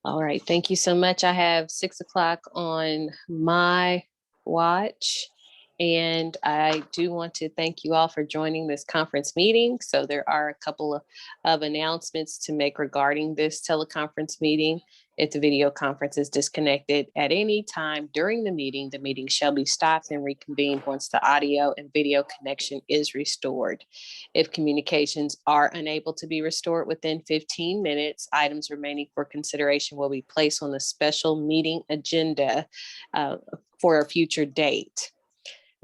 All right, thank you so much. I have 6 o'clock on my watch. And I do want to thank you all for joining this conference meeting. So there are a couple of announcements to make regarding this teleconference meeting. If the video conference is disconnected at any time during the meeting shall be stopped and reconvened once the audio and video connection is restored. If communications are unable to be restored within 15 minutes, items remaining for consideration will be placed on the special meeting agenda for a future date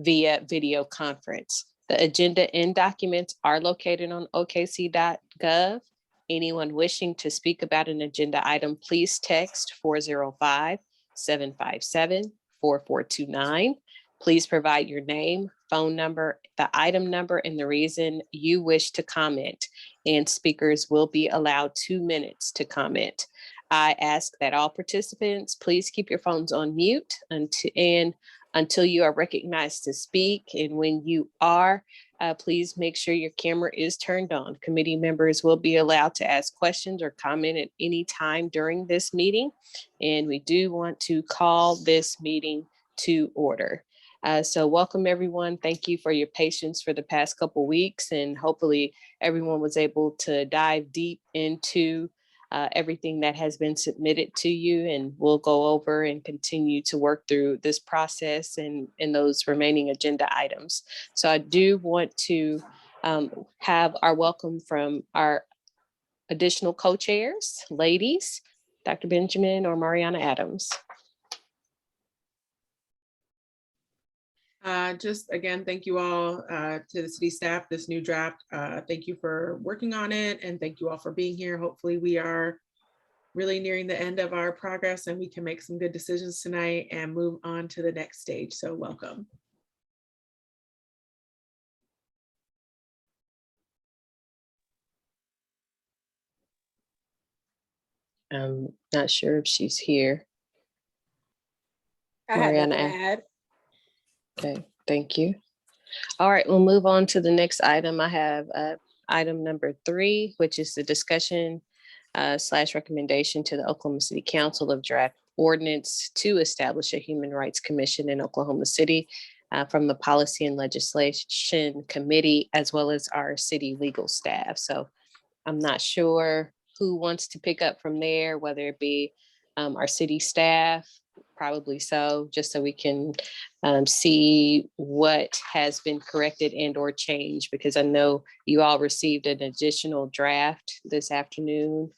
via video conference. The agenda and documents are located on okc.gov. Anyone wishing to speak about an agenda item, please text 405-757-4429. Please provide your name, phone number, the item number, and the reason you wish to comment. And speakers will be allowed 2 minutes to comment. I ask that all participants please keep your phones on mute until you are recognized to speak. And when you are, please make sure your camera is turned on. Committee members will be allowed to ask questions or comment at any time during this meeting. And we do want to call this meeting to order. So welcome everyone. Thank you for your patience for the past couple weeks, and hopefully everyone was able to dive deep into everything that has been submitted to you, and we'll go over and continue to work through this process and those remaining agenda items. So I do want to have our welcome from our additional co-chairs, ladies, Dr. Benjamin or Mariana Adams. Just again, thank you all to the city staff, this new draft. Thank you for working on it, and thank you all for being here. Hopefully we are really nearing the end of our progress and we can make some good decisions tonight and move on to the next stage. So welcome. I'm not sure if she's here. I had nothing to add. Okay, thank you. All right, we'll move on to the next item. I have item number 3, which is the discussion / recommendation to the Oklahoma City Council of draft ordinance to establish a Human Rights Commission in Oklahoma City from the Policy and Legislation Committee, as well as our city legal staff. So I'm not sure who wants to pick up from there, whether it be our city staff, probably so, just so we can see what has been corrected and or changed, because I know you all received an additional draft this afternoon.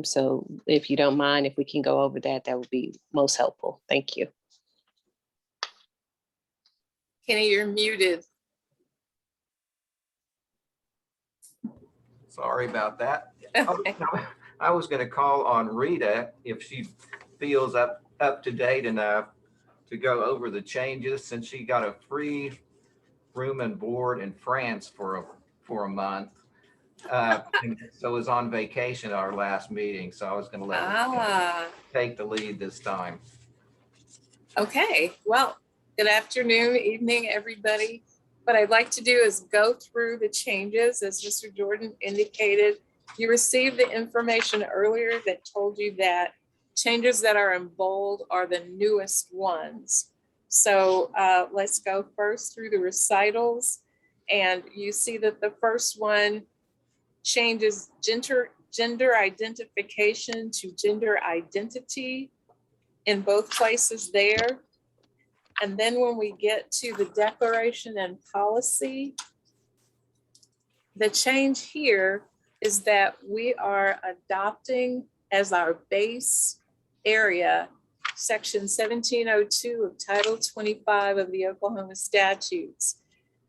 So if you don't mind, if we can go over that, that would be most helpful. Thank you. Kenny, you're muted. Sorry about that. Okay. I was going to call on Rita if she feels up to date enough to go over the changes, since she got a free room and board in France for a month. So was on vacation at our last meeting. So I was going to let her take the lead this time. Okay. Well, good afternoon, evening, everybody. What I'd like to do is go through the changes. As Mr. Jordan indicated, you received the information earlier that told you that changes that are in bold are the newest ones. So let's go first through the recitals. And you see that the first one changes gender identification to gender identity in both places there. And then when we get to the declaration and policy, the change here is that we are adopting as our base area section 1702 of Title 25 of the Oklahoma statutes.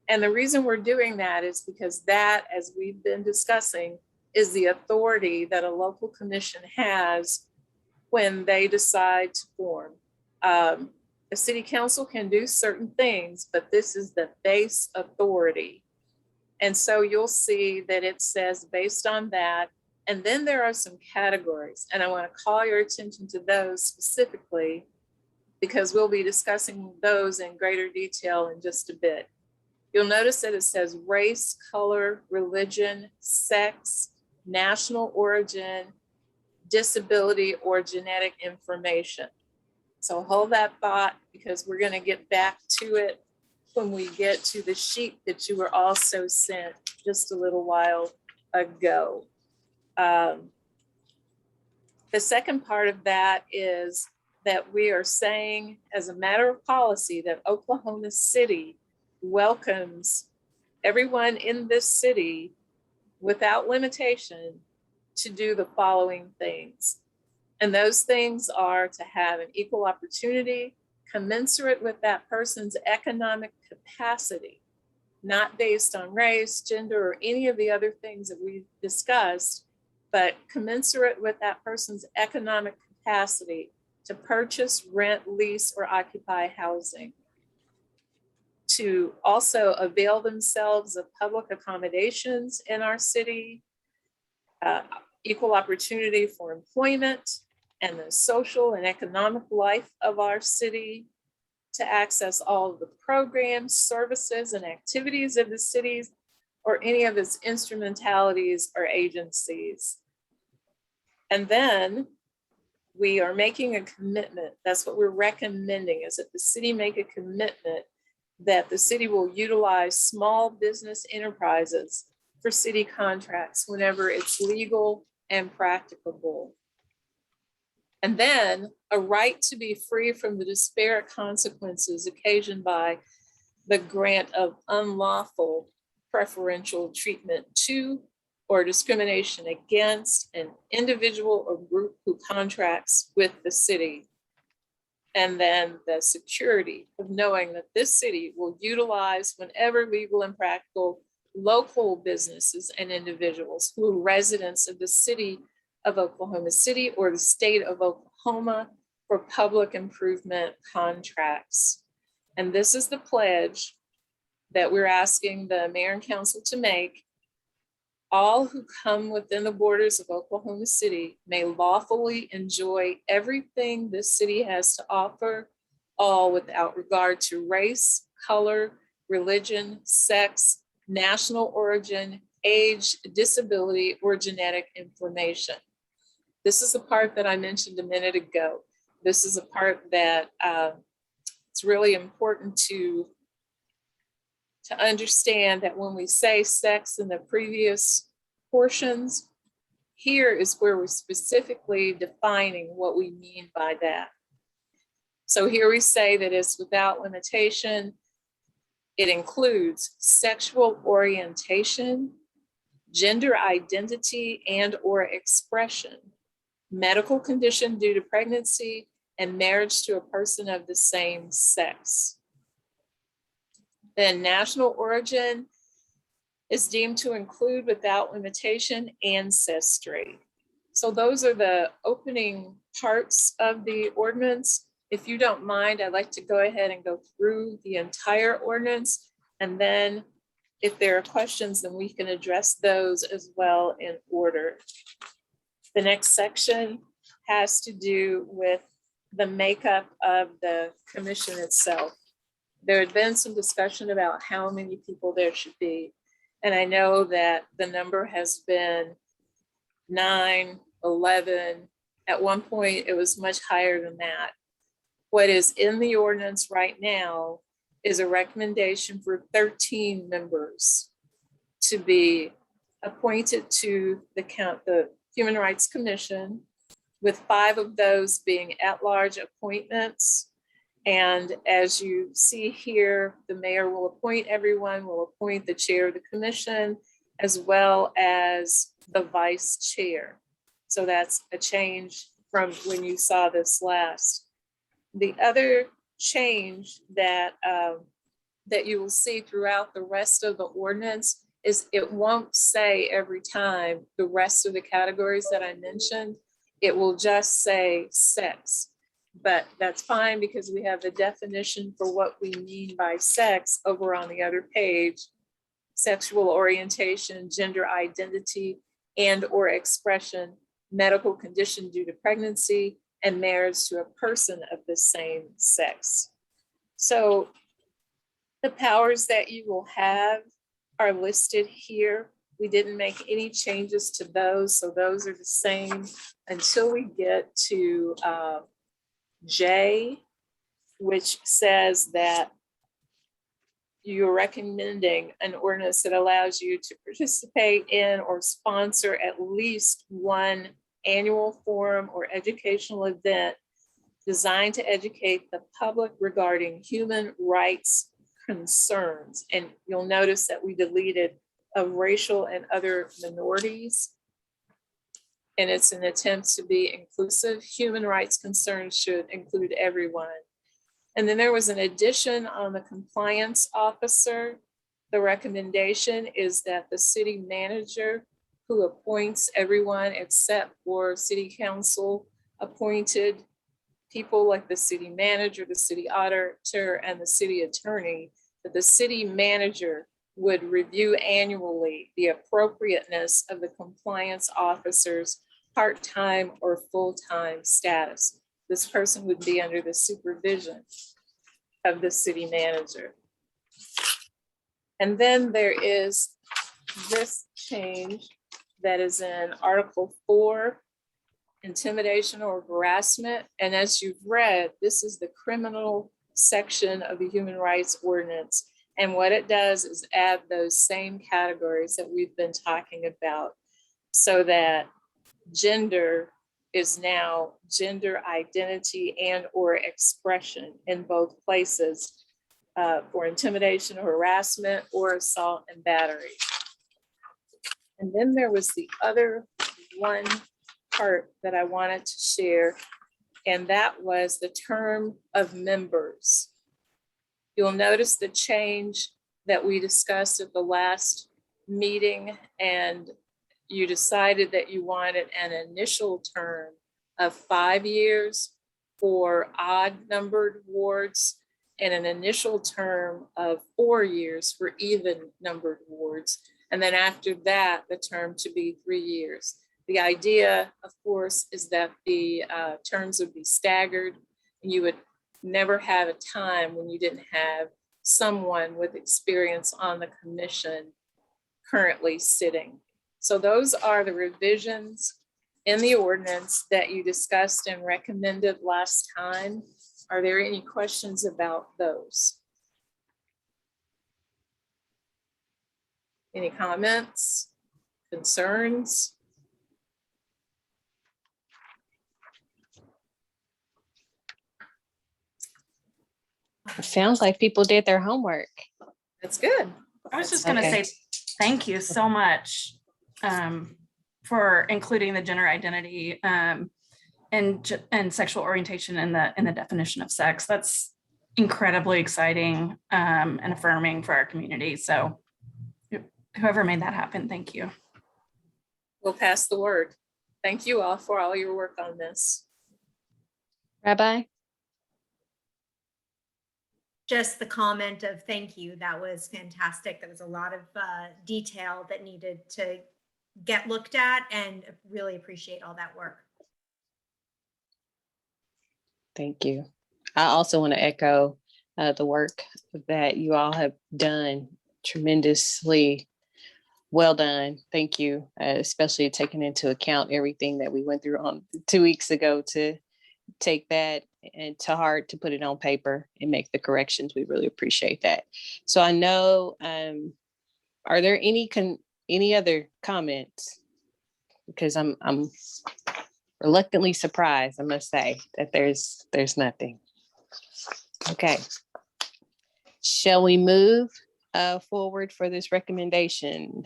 And the reason we're doing that is because that, as we've been discussing, is the authority that a local commission has when they decide to form. The city council can do certain things, but this is the base authority. And so you'll see that it says based on that, and then there are some categories, and I want to call your attention to those specifically because we'll be discussing those in greater detail in just a bit. You'll notice that it says race, color, religion, sex, national origin, disability, or genetic information. So hold that thought, because we're going to get back to it when we get to the sheet that you were also sent just a little while ago. The second part of that is that we are saying, as a matter of policy, that Oklahoma City welcomes everyone in this city without limitation to do the following things. And those things are to have an equal opportunity commensurate with that person's economic capacity, not based on race, gender, or any of the other things that we've discussed, but commensurate with that person's economic capacity to purchase, rent, lease, or occupy housing. To also avail themselves of public accommodations in our city, equal opportunity for employment and the social and economic life of our city, to access all of the programs, services, and activities of the cities or any of its instrumentalities or agencies. And then we are making a commitment. That's what we're recommending, is that the city make a commitment that the city will utilize small business enterprises for city contracts whenever it's legal and practicable. And then a right to be free from the disparate consequences occasioned by the grant of unlawful preferential treatment to or discrimination against an individual or group who contracts with the city. And then the security of knowing that this city will utilize, whenever legal and practical, local businesses and individuals who are residents of the city of Oklahoma City or the state of Oklahoma for public improvement contracts. And this is the pledge that we're asking the mayor and council to make. All who come within the borders of Oklahoma City may lawfully enjoy everything this city has to offer, all without regard to race, color, religion, sex, national origin, age, disability, or genetic information. This is the part that I mentioned a minute ago. This is a part that it's really important to understand, that when we say sex in the previous portions, here is where we're specifically defining what we mean by that. So here we say that it's without limitation. It includes sexual orientation, gender identity and or expression, medical condition due to pregnancy, and marriage to a person of the same sex. Then national origin is deemed to include, without limitation, ancestry. So those are the opening parts of the ordinance. If you don't mind, I'd like to go ahead and go through the entire ordinance. And then if there are questions, then we can address those as well in order. The next section has to do with the makeup of the commission itself. There had been some discussion about how many people there should be. And I know that the number has been 9, 11. At one point, it was much higher than that. What is in the ordinance right now is a recommendation for 13 members to be appointed to the Human Rights Commission, with 5 of those being at-large appointments. And as you see here, the mayor will appoint everyone, will appoint the chair of the commission, as well as the vice chair. So that's a change from when you saw this last. The other change that, that you will see throughout the rest of the ordinance is it won't say every time the rest of the categories that I mentioned. It will just say sex. But that's fine, because we have the definition for what we mean by sex over on the other page: sexual orientation, gender identity and or expression, medical condition due to pregnancy, and marriage to a person of the same sex. So the powers that you will have are listed here. We didn't make any changes to those, so those are the same until we get to J, which says that you're recommending an ordinance that allows you to participate in or sponsor at least one annual forum or educational event designed to educate the public regarding human rights concerns. And you'll notice that we deleted of racial and other minorities. And it's an attempt to be inclusive. Human rights concerns should include everyone. And then there was an addition on the compliance officer. The recommendation is that the city manager, who appoints everyone except for city council appointed people like the city manager, the city auditor, and the city attorney, that the city manager would review annually the appropriateness of the compliance officer's part-time or full-time status. This person would be under the supervision of the city manager. And then there is this change that is in Article 4, intimidation or harassment. And as you've read, this is the criminal section of the Human Rights Ordinance. And what it does is add those same categories that we've been talking about, so that gender is now gender identity and or expression in both places for intimidation or harassment or assault and battery. And then there was the other one part that I wanted to share, and that was the term of members. You'll notice the change that we discussed at the last meeting, and you decided that you wanted an initial term of 5 years for odd numbered wards and an initial term of 4 years for even numbered wards. And then after that, the term to be 3 years. The idea, of course, is that the terms would be staggered, and you would never have a time when you didn't have someone with experience on the commission currently sitting. So those are the revisions in the ordinance that you discussed and recommended last time. Are there any questions about those? Any comments, concerns? It sounds like people did their homework. That's good. I was just going to Okay. say thank you so much for including the gender identity and sexual orientation in the definition of sex. That's incredibly exciting and affirming for our community. So whoever made that happen, thank you. We'll pass the word. Thank you all for all your work on this. Rabbi? Just the comment of thank you. That was fantastic. There was a lot of detail that needed to get looked at, and really appreciate all that work. Thank you. I also want to echo the work that you all have done. Tremendously well done. Thank you, especially taking into account everything that we went through on 2 weeks ago, to take that and to heart, to put it on paper and make the corrections. We really appreciate that. So I know, are there any other comments? Because I'm reluctantly surprised, I must say, that there's nothing. Okay. Shall we move forward for this recommendation?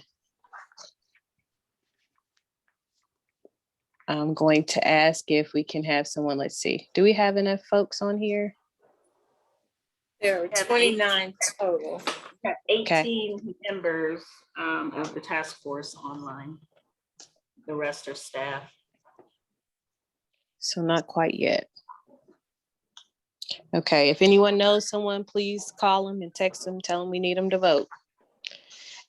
I'm going to ask if we can have someone, let's see, do we have enough folks on here? There are 29 total. Got Okay. 18 members of the task force online. The rest are staff. So not quite yet. Okay, if anyone knows someone, please call them and text them, tell them we need them to vote.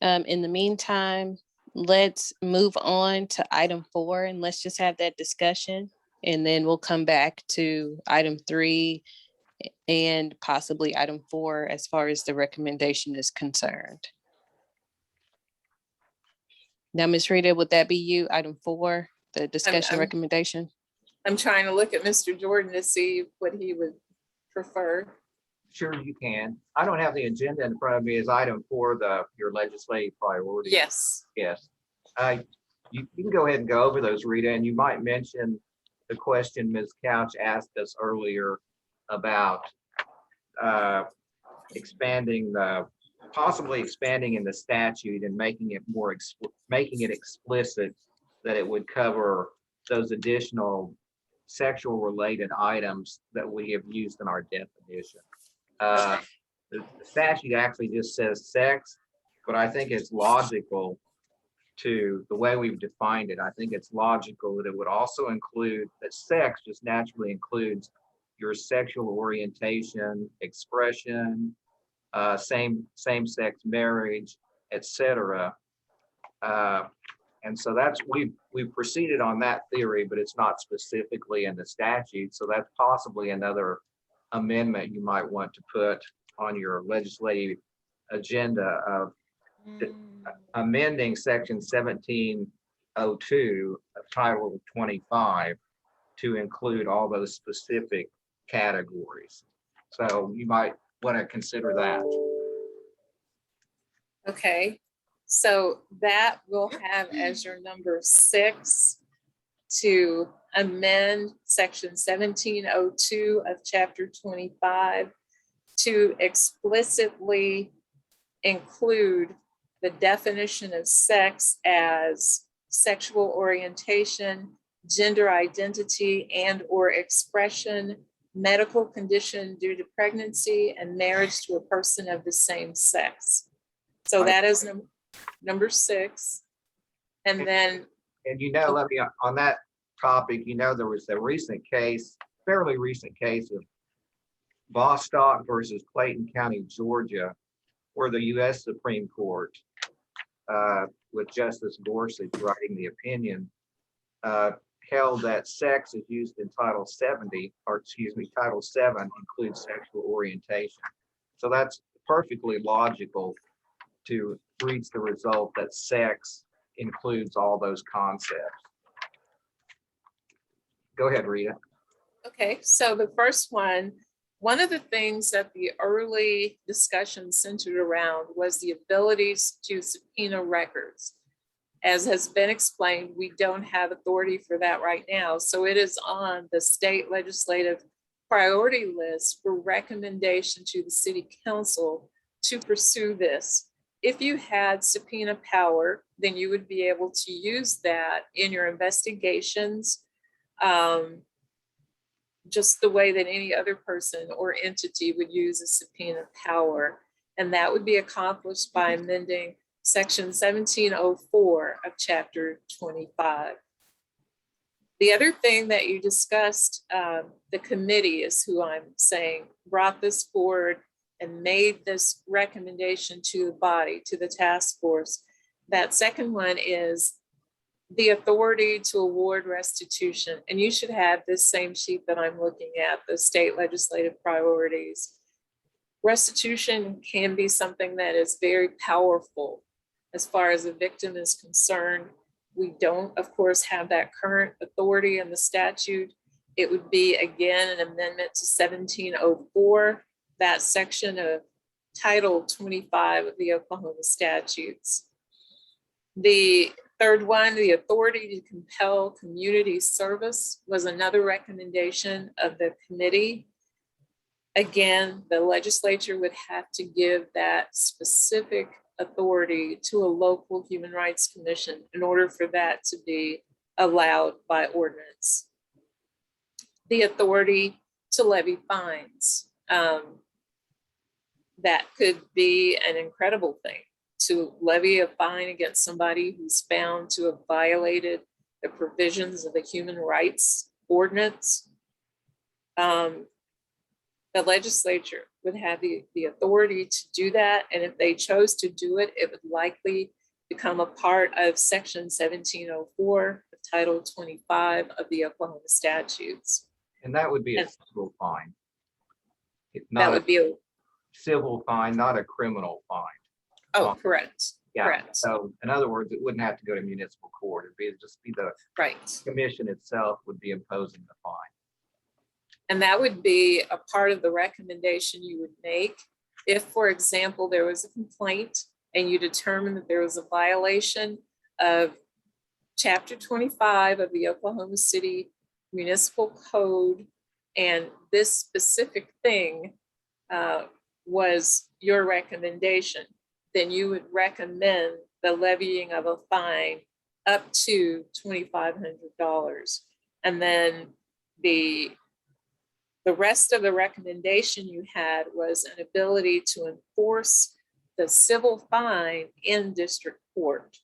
In the meantime, let's move on to item 4, and let's just have that discussion. And then we'll come back to item 3 and possibly item 4 as far as the recommendation is concerned. Now, Ms. Rita, would that be you, item 4, the discussion I'm- recommendation? I'm trying to look at Mr. Jordan to see what he would prefer. Sure, you can. I don't have the agenda in front of me as item 4, your legislative priorities. Yes. Yes. You can go ahead and go over those, Rita, and you might mention the question Ms. Couch asked us earlier about possibly expanding in the statute and making it more making it explicit that it would cover those additional sexual related items that we have used in our definition. The statute actually just says sex, but I think it's logical to the way we've defined it. I think it's logical that it would also include that sex just naturally includes your sexual orientation, expression, same-sex marriage, etc. And so we've proceeded on that theory, but it's not specifically in the statute. So that's possibly another amendment you might want to put on your legislative agenda of amending section 1702 of Title 25 to include all those specific categories. So you might want to consider that. Okay, so that will have as your number 6 to amend section 1702 of chapter 25 to explicitly include the definition of sex as sexual orientation, gender identity and/or expression, medical condition due to pregnancy, and marriage to a person of the same sex. So that is number 6. And then, And let me, on that topic, there was a fairly recent case of Bostock versus Clayton County, Georgia, where the U.S. Supreme Court, with Justice Gorsuch writing the opinion, held that sex is used in Title 7 includes sexual orientation. So that's perfectly logical to reach the result that sex includes all those concepts. Go ahead, Rita. okay, so the first one of the things that the early discussion centered around was the abilities to subpoena records. As has been explained, we don't have authority for that right now. So it is on the state legislative priority list for recommendation to the city council to pursue this. If you had subpoena power, then you would be able to use that in your investigations, just the way that any other person or entity would use a subpoena power. And that would be accomplished by amending section 1704 of chapter 25. The other thing that you discussed, the committee is who I'm saying brought this forward and made this recommendation to the body, to the task force. That second one is the authority to award restitution. And you should have this same sheet that I'm looking at, the state legislative priorities. Restitution can be something that is very powerful as far as a victim is concerned. We don't, of course, have that current authority in the statute. It would be, again, an amendment to 1704, that section of Title 25 of the Oklahoma statutes. The third one, the authority to compel community service, was another recommendation of the committee. Again, the legislature would have to give that specific authority to a local human rights commission in order for that to be allowed by ordinance. The authority to levy fines. That could be an incredible thing, to levy a fine against somebody who's found to have violated the provisions of the human rights ordinance. The legislature would have the authority to do that. And if they chose to do it, it would likely become a part of section 1704 of Title 25 of the Oklahoma statutes. And that would be a civil fine. That would be a civil fine, not a criminal fine. Oh, correct. Yeah, Correct. so in other words, it wouldn't have to go to municipal court. It'd just be the Right. commission itself would be imposing the fine. And that would be a part of the recommendation you would make. If, for example, there was a complaint and you determined that there was a violation of Chapter 25 of the Oklahoma City Municipal Code, and this specific thing was your recommendation, then you would recommend the levying of a fine up to $2,500. And then the rest of the recommendation you had was an ability to enforce the civil fine in district court.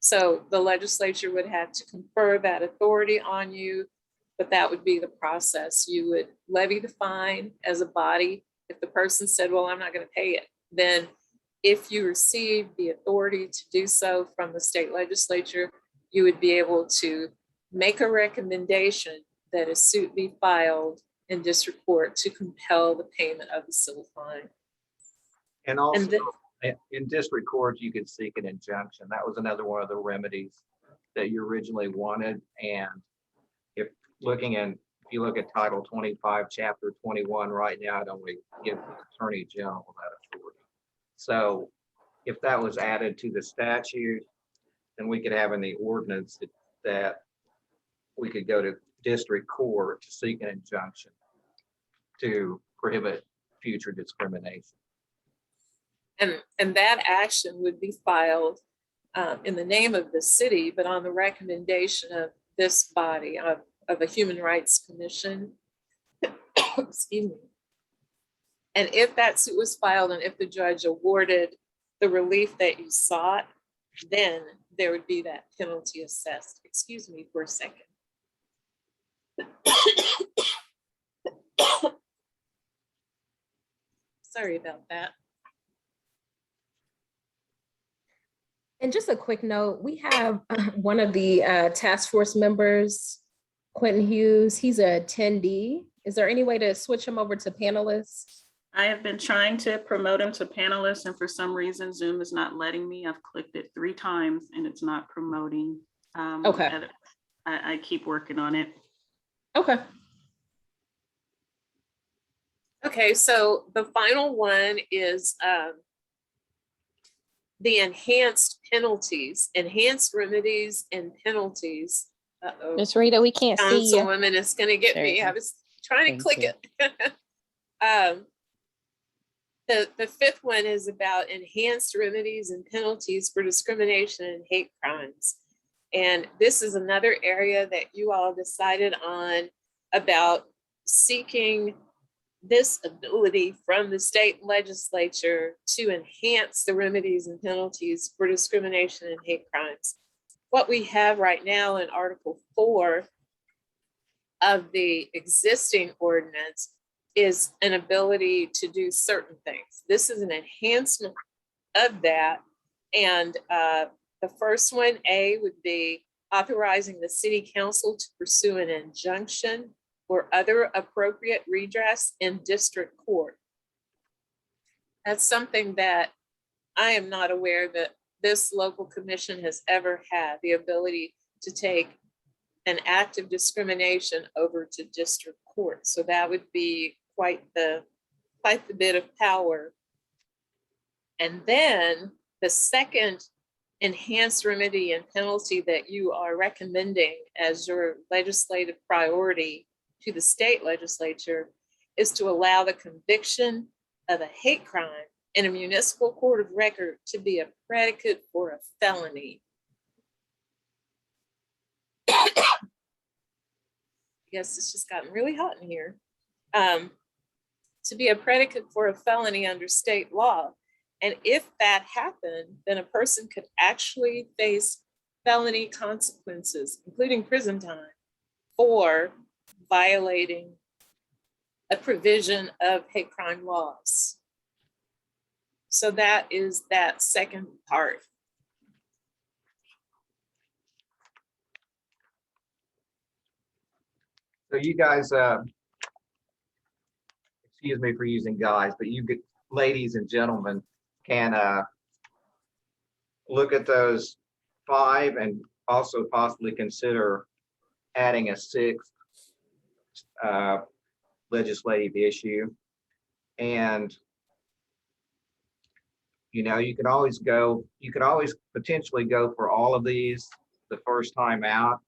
So the legislature would have to confer that authority on you, but that would be the process. You would levy the fine as a body. If the person said, well, I'm not going to pay it, then if you receive the authority to do so from the state legislature, you would be able to make a recommendation that a suit be filed in district court to compel the payment of the civil fine. And also, And then, in district court, you could seek an injunction. That was another one of the remedies that you originally wanted. And if you look at Title 25, Chapter 21 right now, it only gives the Attorney General that authority. So if that was added to the statute, then we could have in the ordinance that we could go to district court to seek an injunction to prohibit future discrimination. and that action would be filed in the name of the city, but on the recommendation of this body of a Human Rights Commission. Excuse me. And if that suit was filed and if the judge awarded the relief that you sought, then there would be that penalty assessed. Excuse me for a second. Sorry about that. And just a quick note, we have one of the task force members, Quentin Hughes. He's a attendee. Is there any way to switch him over to panelists? I have been trying to promote him to panelists, and for some reason Zoom is not letting me. I've clicked it 3 times and it's not promoting. Okay. I keep working on it. Okay. Okay, so the final one is the enhanced penalties, enhanced remedies and penalties. Uh-oh. Miss Rita, we can't see you. Councilwoman is gonna get There you me. go. I was trying to Thank click it. The fifth one is about enhanced remedies and penalties for discrimination and hate crimes. And this is another area that you all decided on about seeking this ability from the state legislature to enhance the remedies and penalties for discrimination and hate crimes. What we have right now in Article 4 of the existing ordinance is an ability to do certain things. This is an enhancement of that. And the first one, A, would be authorizing the city council to pursue an injunction or other appropriate redress in district court. That's something that I am not aware that this local commission has ever had, the ability to take an act of discrimination over to district court. So that would be quite the bit of power. And then the second enhanced remedy and penalty that you are recommending as your legislative priority to the state legislature is to allow the conviction of a hate crime in a municipal court of record to be a predicate for a felony. Yes, it's just gotten really hot in here. To be a predicate for a felony under state law. And if that happened, then a person could actually face felony consequences, including prison time, for violating a provision of hate crime laws. So that is that second part. So you guys, excuse me for using guys, but you get, ladies and gentlemen, can look at those 5 and also possibly consider adding a 6th legislative issue. And you could always potentially go for all of these the first time out,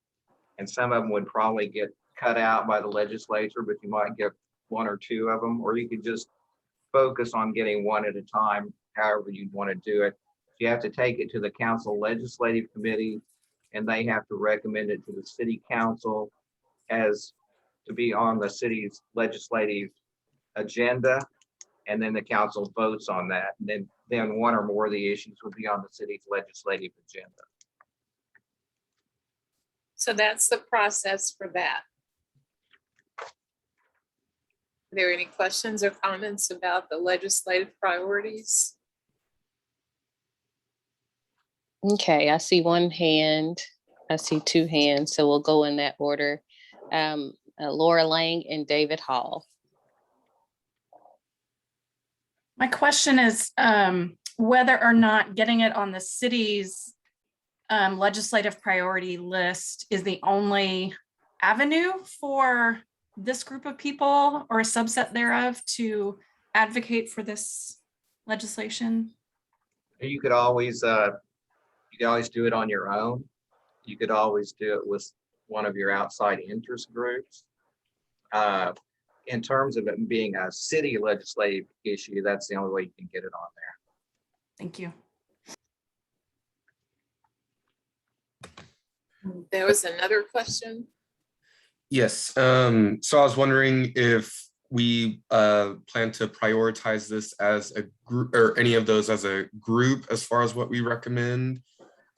and some of them would probably get cut out by the legislature, but you might get 1 or 2 of them, or you could just focus on getting 1 at a time, however you'd want to do it. You have to take it to the council legislative committee, and they have to recommend it to the city council as to be on the city's legislative agenda. And then the council votes on that. And then 1 or more of the issues would be on the city's legislative agenda. So that's the process for that. Are there any questions or comments about the legislative priorities? Okay, I see 1 hand. I see 2 hands, so we'll go in that order. Laura Lang and David Hall. My question is whether or not getting it on the city's legislative priority list is the only avenue for this group of people or a subset thereof to advocate for this legislation? You could always do it on your own. You could always do it with one of your outside interest groups. In terms of it being a city legislative issue, that's the only way you can get it on there. Thank you. There was another question. Yes, so I was wondering if we plan to prioritize this as a group, or any of those as a group as far as what we recommend.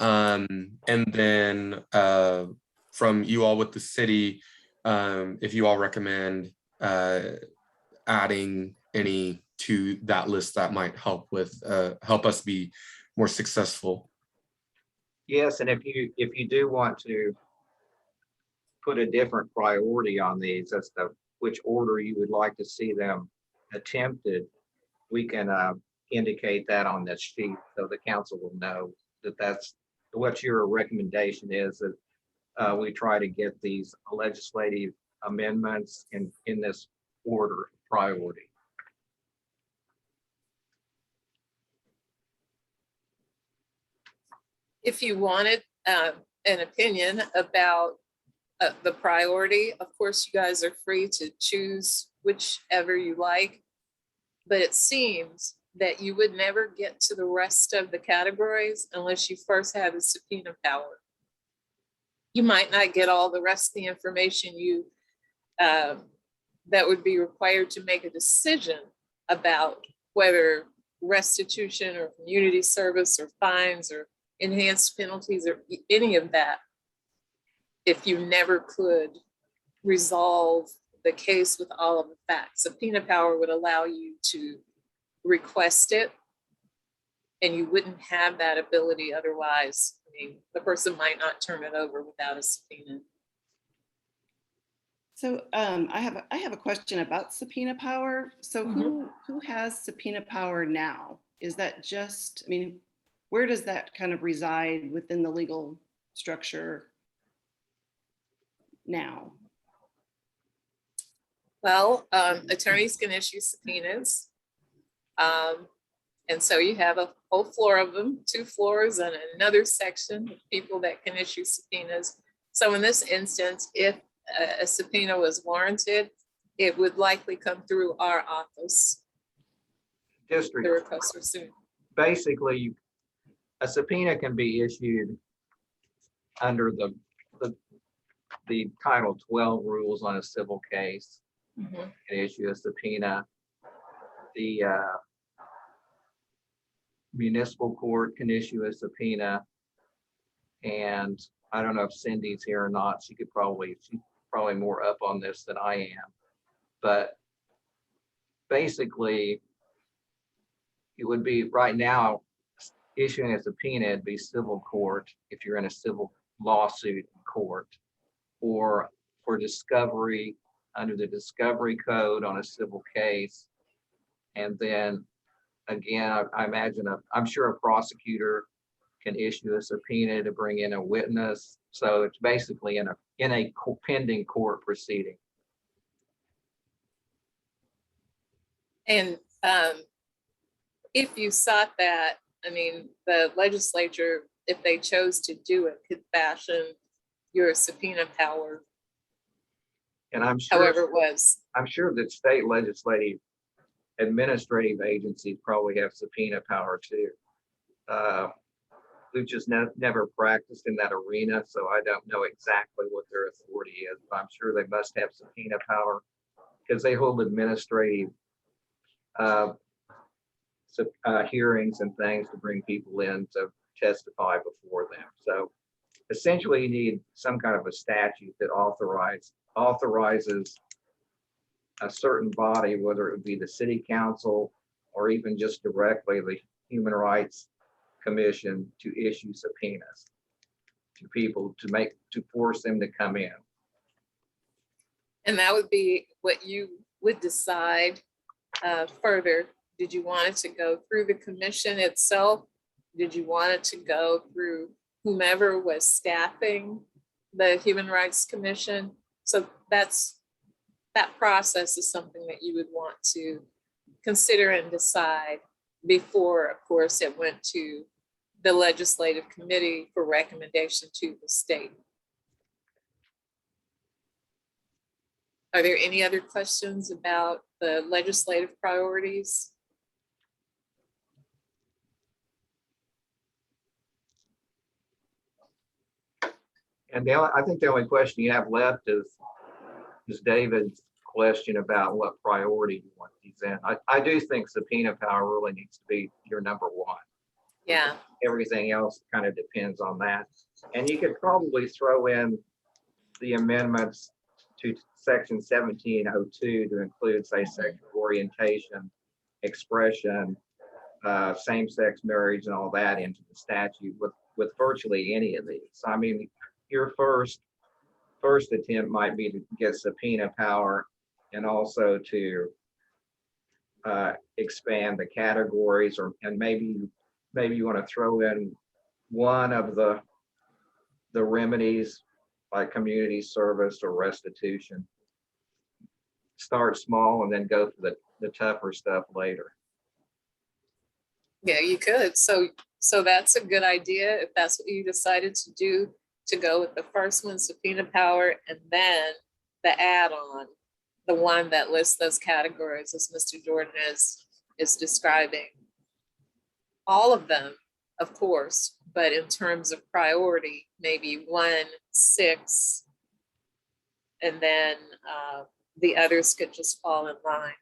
And then from you all with the city, if you all recommend adding any to that list that might help us be more successful. Yes, and if you do want to put a different priority on these as to which order you would like to see them attempted, we can indicate that on this sheet so the council will know that that's what your recommendation is, that we try to get these legislative amendments in this order of priority. If you wanted an opinion about the priority, of course, you guys are free to choose whichever you like, but it seems that you would never get to the rest of the categories unless you first had a subpoena power. You might not get all the rest of the information that would be required to make a decision about whether restitution or community service or fines or enhanced penalties or any of that, if you never could resolve the case with all of the facts. Subpoena power would allow you to request it, and you wouldn't have that ability otherwise. I mean, the person might not turn it over without a subpoena. So I have a question about subpoena power. So who has subpoena power now? Is that just, I mean, where does that kind of reside within the legal structure now? Well, attorneys can issue subpoenas. And so you have a whole floor of them, 2 floors and another section of people that can issue subpoenas. So in this instance, if a subpoena was warranted, it would likely come through our office. District. The request for soon. Basically, a subpoena can be issued under the Title 12 rules on a civil case. Mm-hmm. Can issue a subpoena. The municipal court can issue a subpoena, and I don't know if Cindy's here or not. She's probably more up on this than I am, but basically it would be right now issuing a subpoena, it'd be civil court if you're in a civil lawsuit in court, or for discovery under the discovery code on a civil case. And then again, I imagine I'm sure a prosecutor can issue a subpoena to bring in a witness. So it's basically in a pending court proceeding. And if you sought that, I mean, the legislature, if they chose to do it, could fashion your subpoena power And I'm sure, however it was. I'm sure that state legislative administrative agencies probably have subpoena power too. We've just never practiced in that arena, so I don't know exactly what their authority is, but I'm sure they must have subpoena power because they hold administrative hearings and things to bring people in to testify before them. So essentially you need some kind of a statute that authorizes a certain body, whether it would be the city council or even just directly the Human Rights Commission, to issue subpoenas to people to force them to come in. And that would be what you would decide further. Did you want it to go through the commission itself? Did you want it to go through whomever was staffing the Human Rights Commission? So that process is something that you would want to consider and decide before, of course, it went to the legislative committee for recommendation to the state. Are there any other questions about the legislative priorities? And I think the only question you have left is David's question about what priority you want these in. I do think subpoena power really needs to be your number one. Yeah. Everything else kind of depends on that. And you could probably throw in the amendments to section 1702 to include, say, sexual orientation, expression, same-sex marriage, and all that into the statute with virtually any of these. So, I mean, your first attempt might be to get subpoena power and also to expand the categories, and maybe you want to throw in one of the remedies like community service or restitution. Start small and then go for the tougher stuff later. Yeah, you could. So that's a good idea if that's what you decided to do, to go with the first one, subpoena power, and then the add-on, the one that lists those categories as Mr. Jordan is describing. All of them, of course, but in terms of priority, maybe 1, 6, and then the others could just fall in line.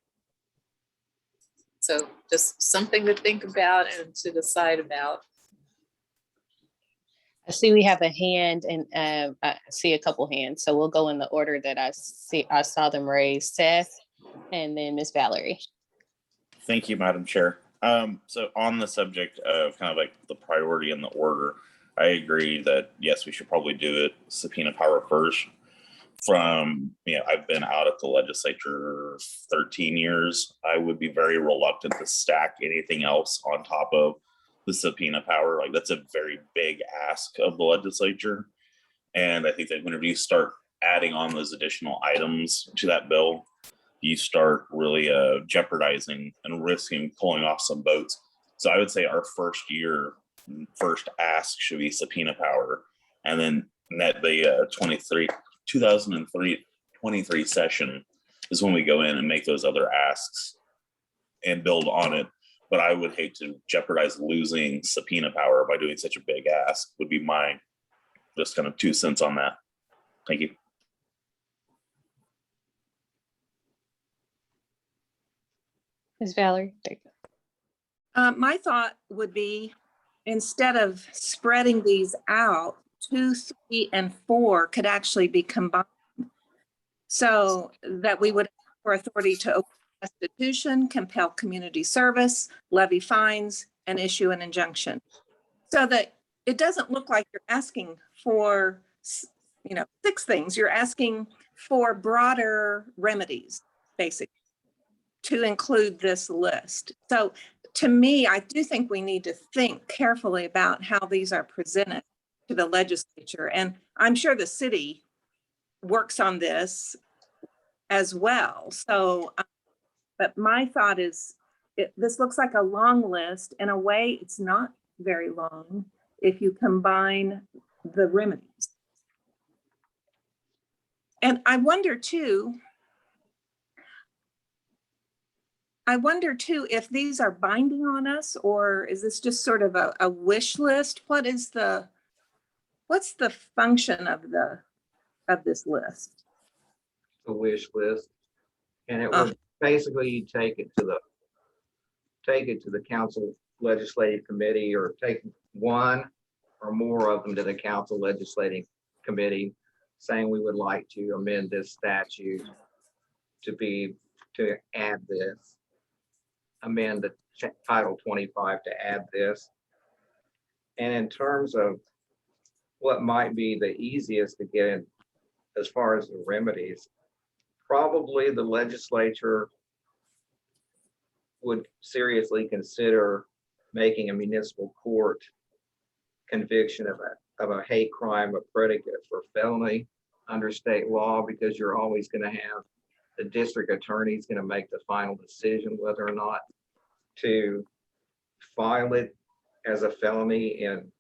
So just something to think about and to decide about. I see we have a hand, and I see a couple hands. So we'll go in the order that I saw them raised. Seth, and then Miss Valerie. Thank you, Madam Chair. So on the subject of kind of like the priority and the order, I agree that yes, we should probably do it subpoena power first. I've been out at the legislature 13 years. I would be very reluctant to stack anything else on top of the subpoena power. Like, that's a very big ask of the legislature. And I think that whenever you start adding on those additional items to that bill, you start really jeopardizing and risking pulling off some votes. So I would say our first ask should be subpoena power. And then the 2023 session is when we go in and make those other asks and build on it. But I would hate to jeopardize losing subpoena power by doing such a big ask, would be my just kind of 2 cents on that. Thank you. Ms. Valerie. My thought would be, instead of spreading these out, 2, 3, and 4 could actually be combined, so that we would have for authority to open restitution, compel community service, levy fines, and issue an injunction. So that it doesn't look like you're asking for, 6 things. You're asking for broader remedies, basically, to include this list. So to me, I do think we need to think carefully about how these are presented to the legislature. And I'm sure the city works on this as well. So, but my thought is, this looks like a long list. In a way, it's not very long if you combine the remedies. And I wonder too if these are binding on us, or is this just sort of a wish list? What's the function of this list? The wish list. And it would basically, you take it to the council legislative committee, or take one or more of them to the council legislative committee, saying we would like to amend this statute to add this, amend the Title 25 to add this. And in terms of what might be the easiest to get in as far as the remedies, probably the legislature would seriously consider making a municipal court conviction of a hate crime a predicate for felony under state law, because you're always going to have the district attorney's going to make the final decision whether or not to file it as a felony in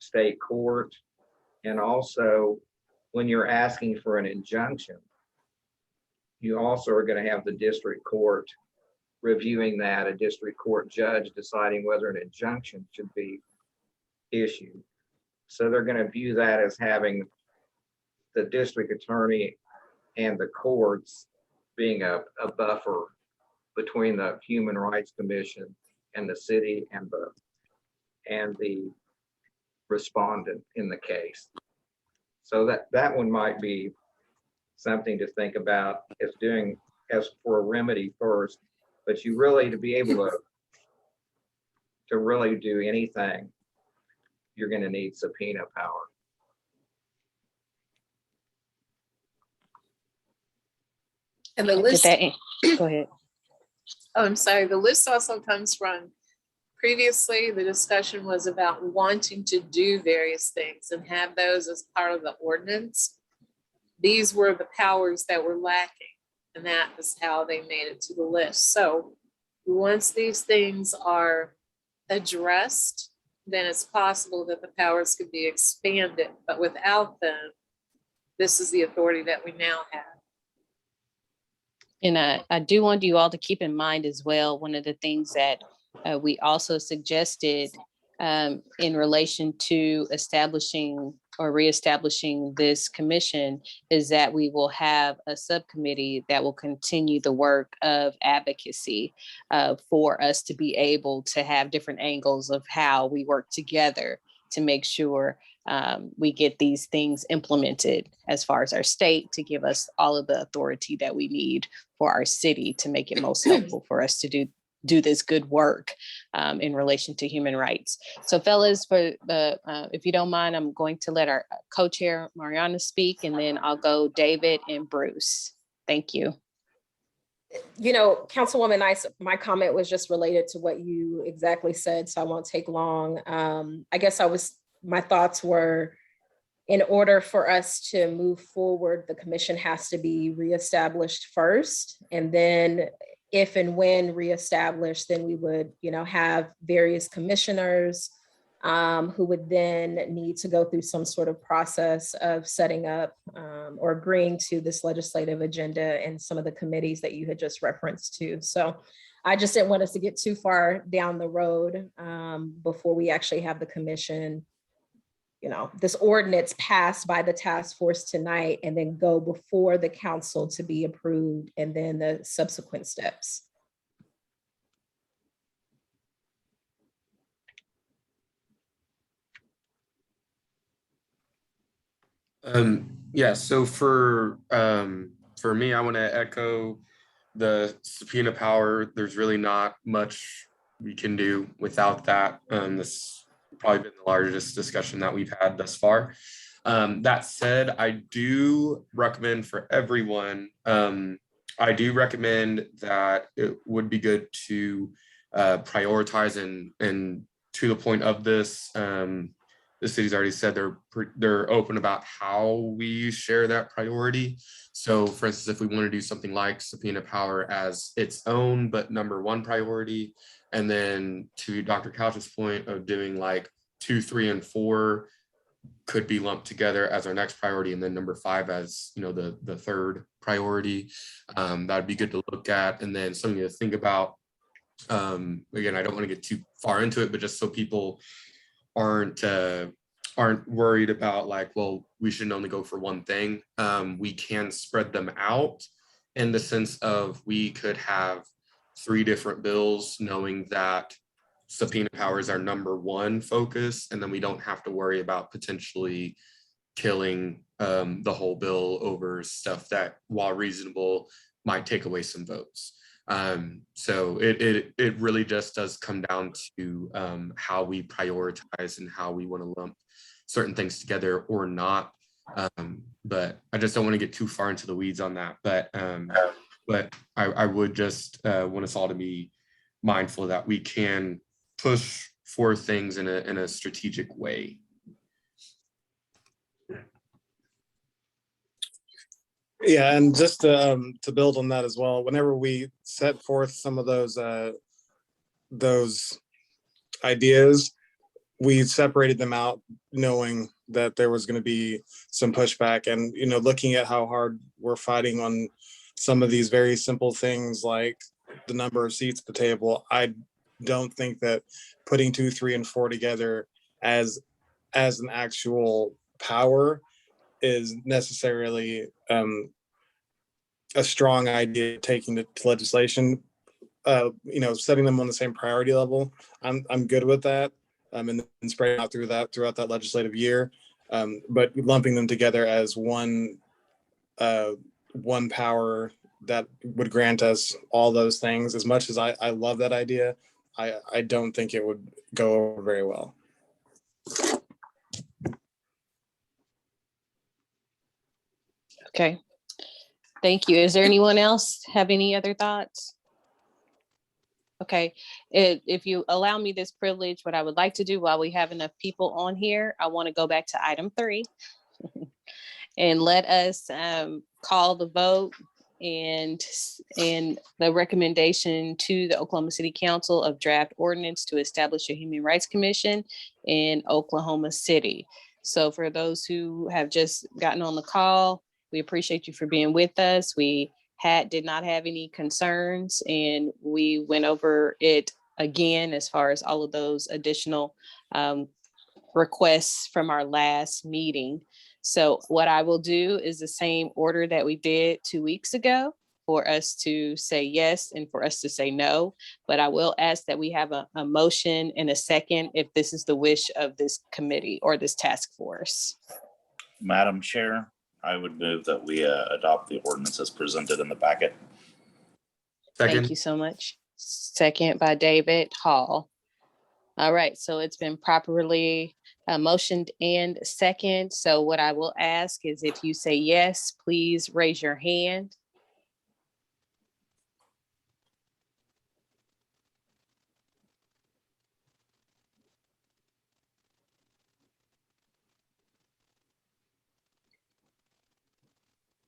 state court. And also, when you're asking for an injunction, you also are going to have the district court reviewing that, a district court judge deciding whether an injunction should be issued. So they're going to view that as having the district attorney and the courts being a buffer between the Human Rights Commission and the city and the respondent in the case. So that one might be something to think about as for a remedy first, but you really, to be able to really do anything, you're going to need subpoena power. And the list, Go ahead. oh, I'm sorry, the list also comes from previously, the discussion was about wanting to do various things and have those as part of the ordinance. These were the powers that were lacking, and that is how they made it to the list. So once these things are addressed, then it's possible that the powers could be expanded, but without them, this is the authority that we now have. And I do want you all to keep in mind as well, one of the things that we also suggested in relation to establishing or reestablishing this commission is that we will have a subcommittee that will continue the work of advocacy for us to be able to have different angles of how we work together to make sure we get these things implemented as far as our state, to give us all of the authority that we need for our city to make it most helpful for us to do this good work in relation to human rights. So fellas, for the if you don't mind, I'm going to let our co-chair Mariana speak, and then I'll go David and Bruce. Thank you. You know, Councilwoman Nice, my comment was just related to what you exactly said, so I won't take long. I guess my thoughts were, in order for us to move forward, the commission has to be reestablished first, and then if and when reestablished, then we would, have various commissioners who would then need to go through some sort of process of setting up or agreeing to this legislative agenda and some of the committees that you had just referenced to. So I just didn't want us to get too far down the road before we actually have the commission, this ordinance passed by the task force tonight, and then go before the council to be approved, and then the subsequent steps. Yeah, so for me, I want to echo the subpoena power. There's really not much we can do without that. This probably been the largest discussion that we've had thus far. That said, I do recommend for everyone, I do recommend that it would be good to prioritize and to the point of this, the city's already said they're open about how we share that priority. So for instance, if we want to do something like subpoena power as its own, but #1 priority, and then to Dr. Couch's point of doing like 2, 3, and 4 could be lumped together as our next priority, and then #5 as, you know, the third priority. That'd be good to look at. And then something to think about, again, I don't want to get too far into it, but just so people aren't worried about like, well, we should only go for one thing. We can spread them out in the sense of we could have 3 different bills, knowing that subpoena power is our #1 focus, and then we don't have to worry about potentially killing the whole bill over stuff that, while reasonable, might take away some votes. So it really just does come down to how we prioritize and how we want to lump certain things together or not. But I just don't want to get too far into the weeds on that. But I would just want us all to be mindful that we can push for things in a strategic way. Yeah, and just to build on that as well, whenever we set forth some of those ideas, we separated them out knowing that there was going to be some pushback. And, you know, looking at how hard we're fighting on some of these very simple things like the number of seats at the table, I don't think that putting 2, 3, and 4 together as an actual power is necessarily a strong idea taking it to legislation. You know, setting them on the same priority level, I'm good with that, and spreading out throughout that legislative year. But lumping them together as one power that would grant us all those things, as much as I love that idea, I don't think it would go over very well. Okay. Thank you. Is there anyone else have any other thoughts? Okay, if you allow me this privilege, what I would like to do while we have enough people on here, I want to go back to item 3 and let us call the vote and the recommendation to the Oklahoma City Council of draft ordinance to establish a Human Rights Commission in Oklahoma City. So for those who have just gotten on the call, we appreciate you for being with us. We did not have any concerns, and we went over it again as far as all of those additional requests from our last meeting. So what I will do is the same order that we did 2 weeks ago for us to say yes and for us to say no. But I will ask that we have a motion and a second if this is the wish of this committee or this task force. Madam Chair, I would move that we adopt the ordinance as presented in the packet. Second. Thank you so much. Second by David Hall. All right, so it's been properly motioned and second. So what I will ask is if you say yes, please raise your hand.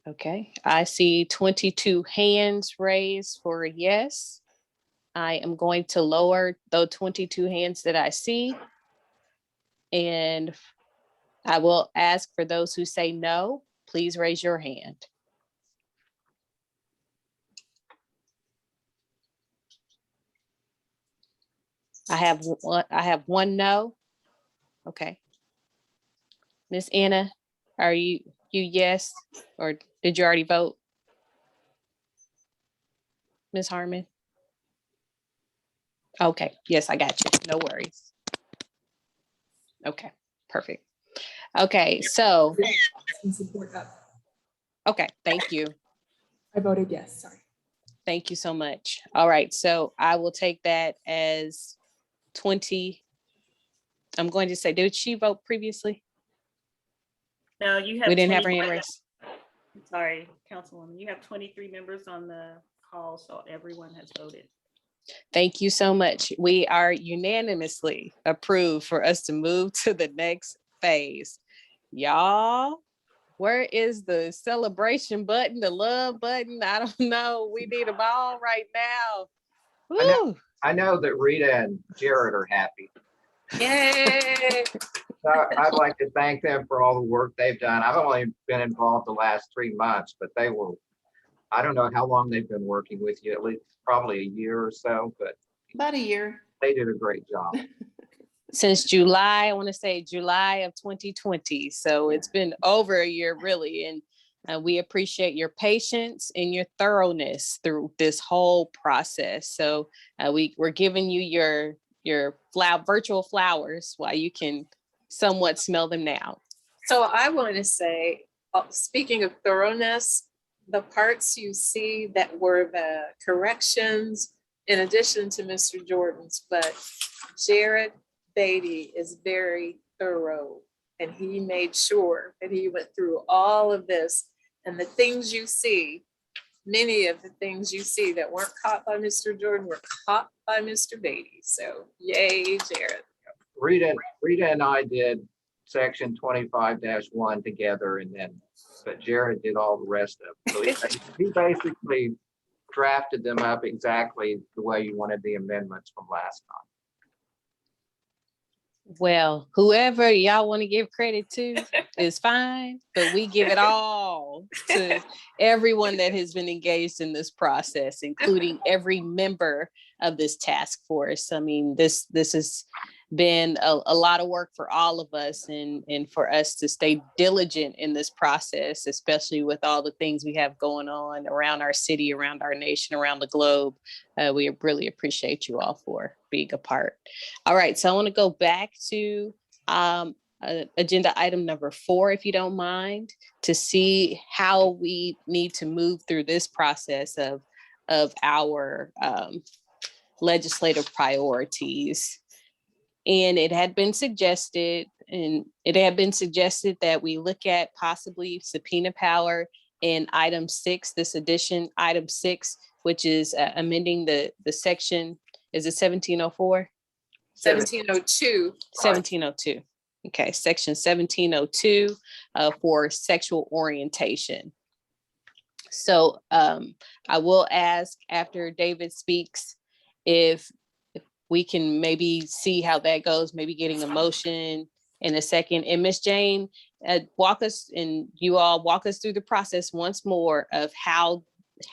Okay, I see 22 hands raised for a yes. I am going to lower the 22 hands that I see. And I will ask for those who say no, please raise your hand. I have one no. Okay. Miss Anna, are you yes, or did you already vote? Ms. Harmon? Okay, yes, I got you. No worries. Okay, perfect. Okay, so. Okay, thank you. I voted yes, sorry. Thank you so much. All right, so I will take that as 20. I'm going to say, did she vote previously? No, you have. We didn't have her hand raised. Sorry, Councilwoman, you have 23 members on the call, so everyone has voted. Thank you so much. We are unanimously approved for us to move to the next phase. Y'all, where is the celebration button, the love button? I don't know. We need them all right now. Woo. I know that Rita and Jared are happy. Yay! So I'd like to thank them for all the work they've done. I've only been involved the last 3 months, but they were, I don't know how long they've been working with you, at least probably a year or so, but About a year. they did a great job. Since July, I want to say July of 2020. So it's been over a year, really. And we appreciate your patience and your thoroughness through this whole process. So we're giving you your virtual flowers while you can somewhat smell them now. So I want to say, speaking of thoroughness, the parts you see that were the corrections, in addition to Mr. Jordan's, but Jared Beatty is very thorough, and he made sure that he went through all of this, and the things you see, many of the things you see that weren't caught by Mr. Jordan were caught by Mr. Beatty. So yay, Jared. Rita and I did section 25-1 together, but Jared did all the rest of it. So he basically drafted them up exactly the way you wanted the amendments from last time. Well, whoever y'all want to give credit to is fine, but we give it all to everyone that has been engaged in this process, including every member of this task force. I mean, this has been a lot of work for all of us, and for us to stay diligent in this process, especially with all the things we have going on around our city, around our nation, around the globe. We really appreciate you all for being a part. All right, so I want to go back to agenda item number 4, if you don't mind, to see how we need to move through this process of our legislative priorities. And it had been suggested that we look at possibly subpoena power in item 6, this addition, item 6, which is amending the section, is it 1704? 1702. 1702. Okay, section 1702 for sexual orientation. So I will ask after David speaks if we can maybe see how that goes, maybe getting a motion in a second. And Ms. Jane, you all walk us through the process once more of how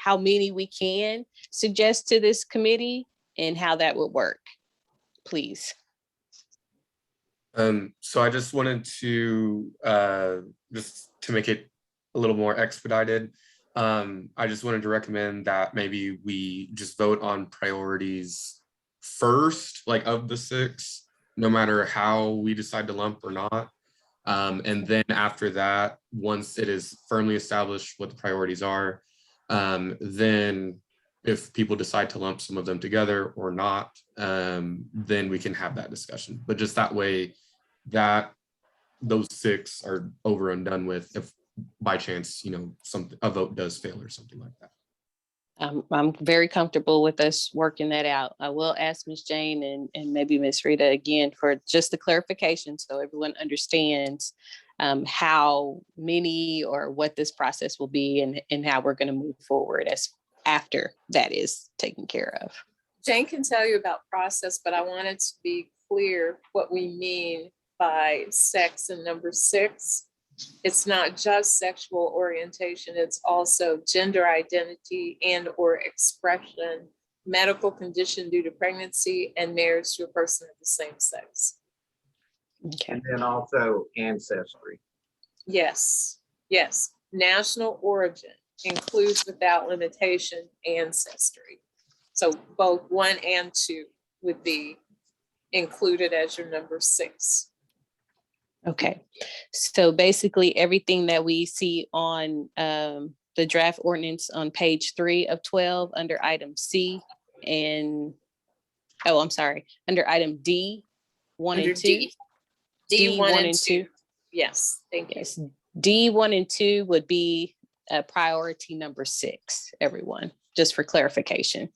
many we can suggest to this committee and how that would work, please. So I just wanted to, just to make it a little more expedited, I just wanted to recommend that maybe we just vote on priorities first, like of the 6, no matter how we decide to lump or not. And then after that, once it is firmly established what the priorities are, then if people decide to lump some of them together or not, then we can have that discussion. But just that way, that those 6 are over and done with if by chance, a vote does fail or something like that. I'm very comfortable with us working that out. I will ask Ms. Jane and maybe Ms. Rita again for just the clarification so everyone understands how many or what this process will be and how we're going to move forward after that is taken care of. Jane can tell you about process, but I wanted to be clear what we mean by sex in number 6. It's not just sexual orientation, it's also gender identity and or expression, medical condition due to pregnancy, and marriage to a person of the same sex. Okay. And then also ancestry. Yes. National origin includes without limitation ancestry. So both 1 and 2 would be included as your number 6. Okay, so basically everything that we see on the draft ordinance on page 3 of 12 under item C and, under item D, 1 and 2. D 1 and 2. Yes, thank you. Yes, D 1 and 2 would be priority number 6, everyone, just for clarification.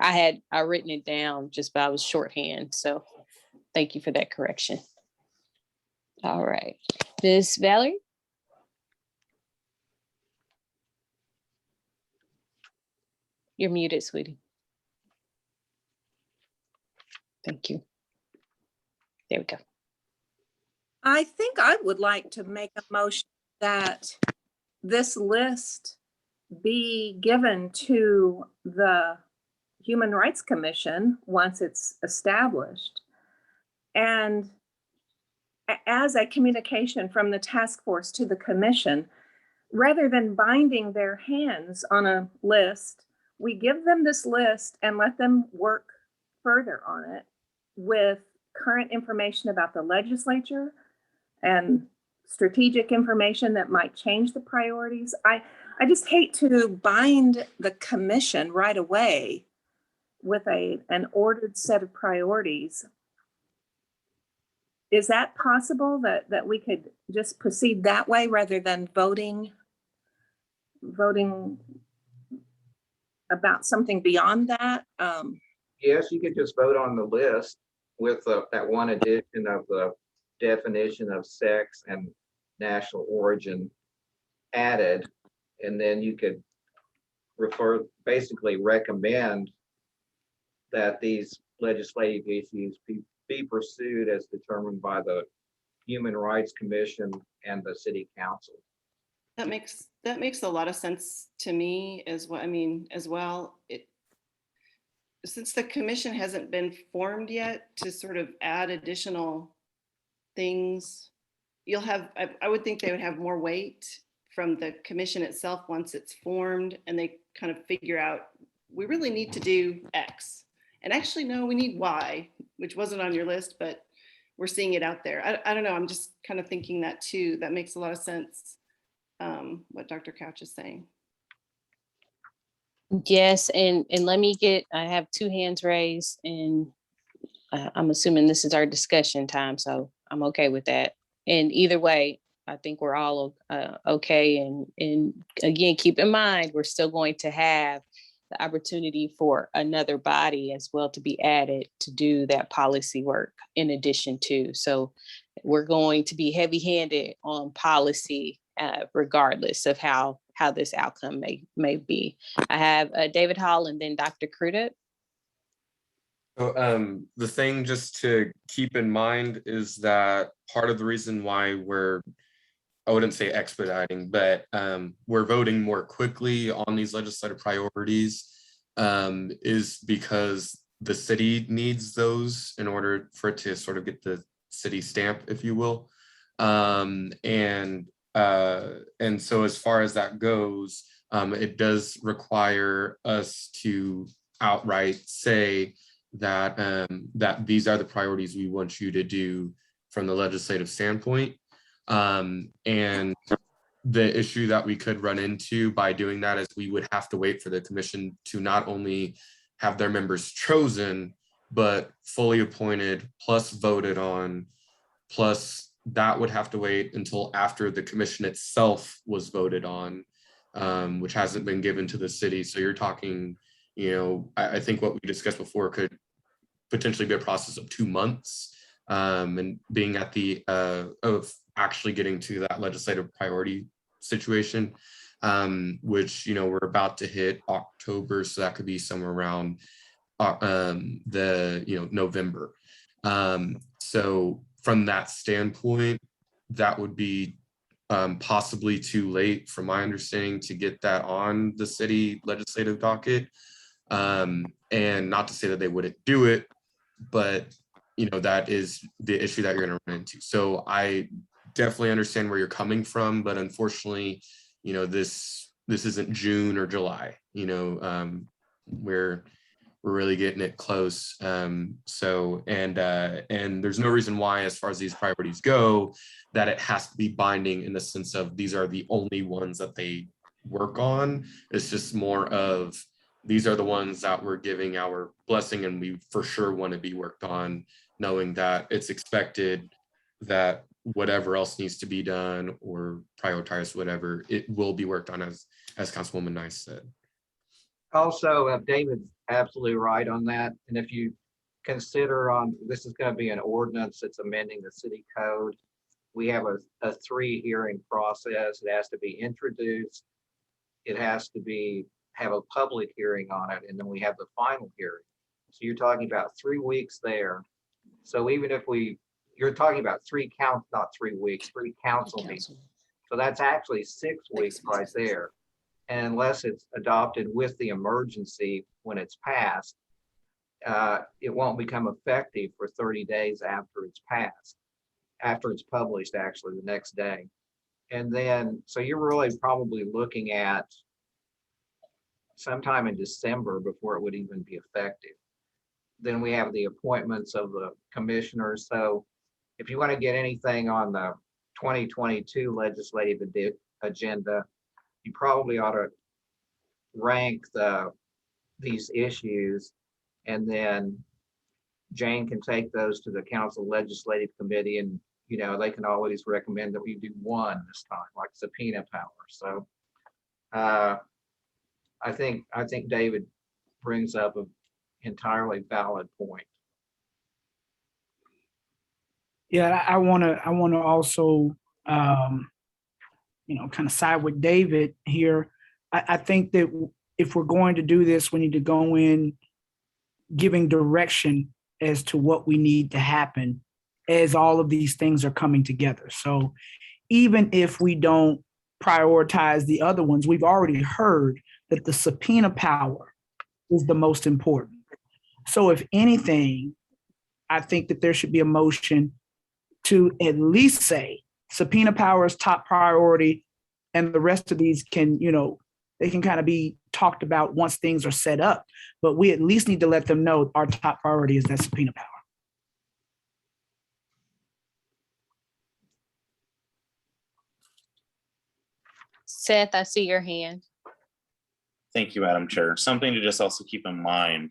I written it down just, but I was shorthand. So thank you for that correction. All right, Ms. Valerie? You're muted, sweetie. Thank you. There we go. I think I would like to make a motion that this list be given to the Human Rights Commission once it's established. And as a communication from the task force to the commission, rather than binding their hands on a list, we give them this list and let them work further on it with current information about the legislature and strategic information that might change the priorities. I just hate to bind the commission right away with an ordered set of priorities. Is that possible that we could just proceed that way rather than voting about something beyond that? Yes, you could just vote on the list with that one addition of the definition of sex and national origin added, and then you could basically recommend that these legislative issues be pursued as determined by the Human Rights Commission and the City Council. That makes a lot of sense to me as well. I mean, as well, since the commission hasn't been formed yet to sort of add additional things, I would think they would have more weight from the commission itself once it's formed and they kind of figure out, we really need to do X. And actually, no, we need Y, which wasn't on your list, but we're seeing it out there. I don't know, I'm just kind of thinking that too. That makes a lot of sense, what Dr. Couch is saying. Yes, and I have two hands raised, and I'm assuming this is our discussion time, so I'm okay with that. And either way, I think we're all okay. And again, keep in mind, we're still going to have the opportunity for another body as well to be added to do that policy work in addition to. So we're going to be heavy-handed on policy regardless of how this outcome may be. I have David Hall and then Dr. Crudup. So the thing just to keep in mind is that part of the reason why I wouldn't say expediting, but we're voting more quickly on these legislative priorities is because the city needs those in order for it to sort of get the city stamp, if you will. And so as far as that goes, it does require us to outright say that that these are the priorities we want you to do from the legislative standpoint. And the issue that we could run into by doing that is we would have to wait for the commission to not only have their members chosen, but fully appointed, plus voted on, plus that would have to wait until after the commission itself was voted on, which hasn't been given to the city. So you're talking, I think what we discussed before could potentially be a process of 2 months, and being at the of actually getting to that legislative priority situation, which we're about to hit October, so that could be somewhere around November. So from that standpoint, that would be possibly too late, from my understanding, to get that on the city legislative docket. And not to say that they wouldn't do it, but that is the issue that you're going to run into. So I definitely understand where you're coming from, but unfortunately, this isn't June or July. We're really getting it close. So and there's no reason why, as far as these priorities go, that it has to be binding in the sense of these are the only ones that they work on. It's just more of, these are the ones that we're giving our blessing and we for sure want to be worked on, knowing that it's expected that whatever else needs to be done or prioritized, whatever, it will be worked on, as Councilwoman Nice said. Also, David's absolutely right on that. And if you consider this is going to be an ordinance that's amending the city code. We have a 3 hearing process. It has to be introduced. It has to have a public hearing on it. And then we have the final hearing. So you're talking about 3 weeks there. So even if you're talking about 3 counts, not 3 weeks, 3 council meetings. So that's actually 6 weeks right there. And unless it's adopted with the emergency when it's passed, it won't become effective for 30 days after it's passed, after it's published, actually the next day. And then, so you're really probably looking at sometime in December before it would even be effective. Then we have the appointments of the commissioners. So if you want to get anything on the 2022 legislative agenda, you probably ought to rank these issues, and then Jane can take those to the council legislative committee, and they can always recommend that we do one this time, like subpoena power. So I think David brings up an entirely valid point. Yeah, I want to also kind of side with David here. I think that if we're going to do this, we need to go in giving direction as to what we need to happen as all of these things are coming together. So even if we don't prioritize the other ones, we've already heard that the subpoena power is the most important. So if anything, I think that there should be a motion to at least say subpoena power is top priority, and the rest of these can, they can kind of be talked about once things are set up. But we at least need to let them know our top priority is that subpoena power. Seth, I see your hand. Thank you, Madam Chair. Something to just also keep in mind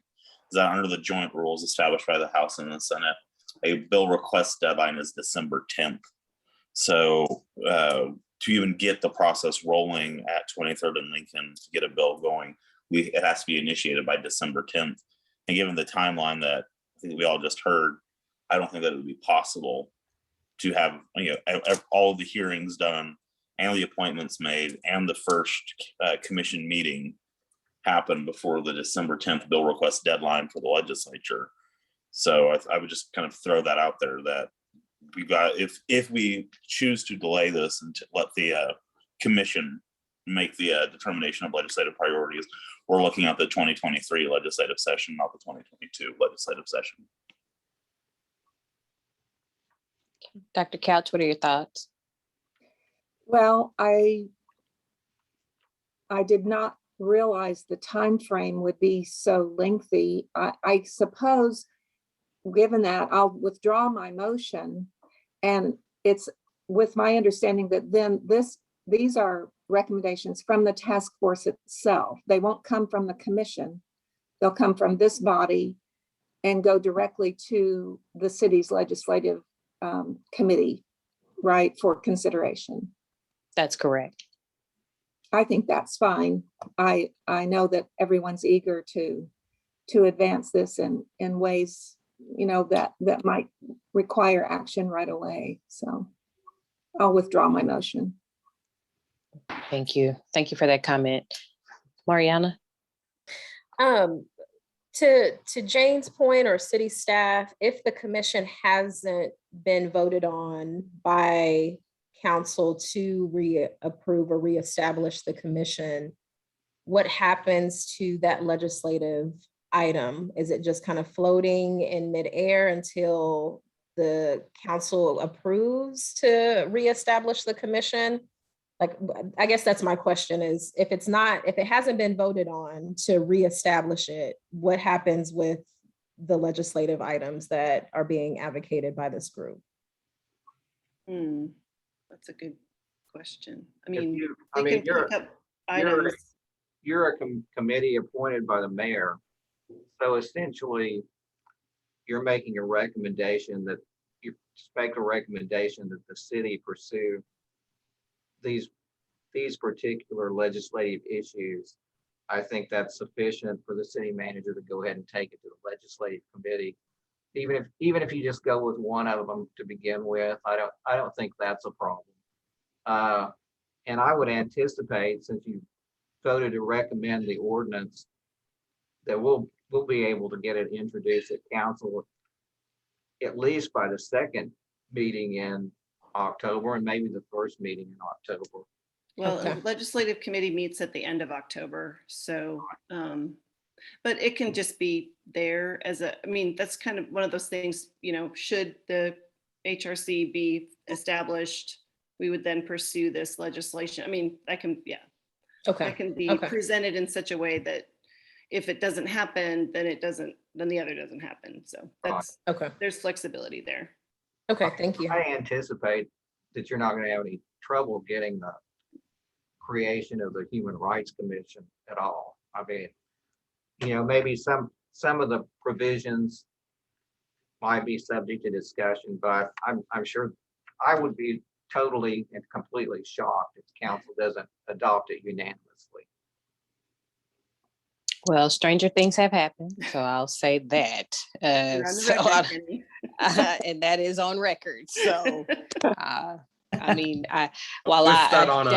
is that under the joint rules established by the House and the Senate, a bill request deadline is December 10th. So to even get the process rolling at 23rd and Lincoln to get a bill going, it has to be initiated by December 10th. And given the timeline that I think we all just heard, I don't think that it would be possible to have all of the hearings done and the appointments made and the first commission meeting happen before the December 10th bill request deadline for the legislature. So I would just kind of throw that out there that we got, if we choose to delay this and to let the commission make the determination of legislative priorities, we're looking at the 2023 legislative session, not the 2022 legislative session. Dr. Couch, what are your thoughts? Well, I did not realize the time frame would be so lengthy. I suppose, given that, I'll withdraw my motion, and it's with my understanding that then these are recommendations from the task force itself. They won't come from the commission. They'll come from this body and go directly to the city's legislative committee, right, for consideration. That's correct. I think that's fine. I know that everyone's eager to advance this in ways, that might require action right away. So I'll withdraw my motion. Thank you. Thank you for that comment. Mariana? To Jane's point, or city staff, if the commission hasn't been voted on by council to reapprove or reestablish the commission, what happens to that legislative item? Is it just kind of floating in midair until the council approves to reestablish the commission? Like, I guess that's my question, is if it hasn't been voted on to reestablish it, what happens with the legislative items that are being advocated by this group? That's a good question. I mean, you're a committee appointed by the mayor. So essentially, you're making a recommendation that you expect a recommendation that the city pursue these particular legislative issues I think that's sufficient for the city manager to go ahead and take it to the legislative committee. Even if you just go with one of them to begin with, I don't think that's a problem. And I would anticipate, since you voted to recommend the ordinance, that we'll be able to get it introduced at council at least by the second meeting in October and maybe the first meeting in October. Well, Okay. the legislative committee meets at the end of October, so, but it can just be there as I mean, that's kind of one of those things, you know, should the HRC be established, we would then pursue this legislation. I mean, that can Okay. be Okay. presented in such a way that if it doesn't happen, then the other doesn't happen. So that's, Okay. there's flexibility there. Okay. Thank you. I anticipate that you're not going to have any trouble getting the creation of the Human Rights Commission at all. I mean, you know, maybe some of the provisions might be subject to discussion, but I'm sure I would be totally and completely shocked if council doesn't adopt it unanimously. Well, stranger things have happened, so I'll say that. You're on the So record, Kenny. and that is on record. So, I mean, while Wish I that on us.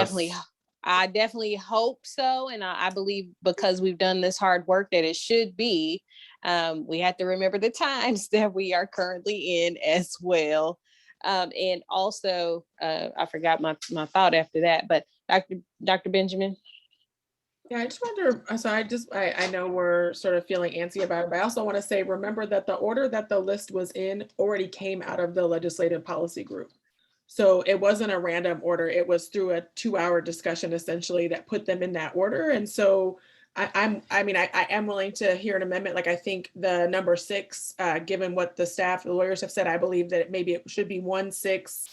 definitely hope so, and I believe because we've done this hard work that it should be. We have to remember the times that we are currently in as well. And also, I forgot my thought after that, but Dr. Benjamin. Yeah, I just wonder, so I know we're sort of feeling antsy about it, but I also want to say, remember that the order that the list was in already came out of the legislative policy group. So it wasn't a random order. It was through a 2-hour discussion essentially that put them in that order. And so I am willing to hear an amendment. Like I think the number 6, given what the staff, the lawyers have said, I believe that maybe it should be 1, 6,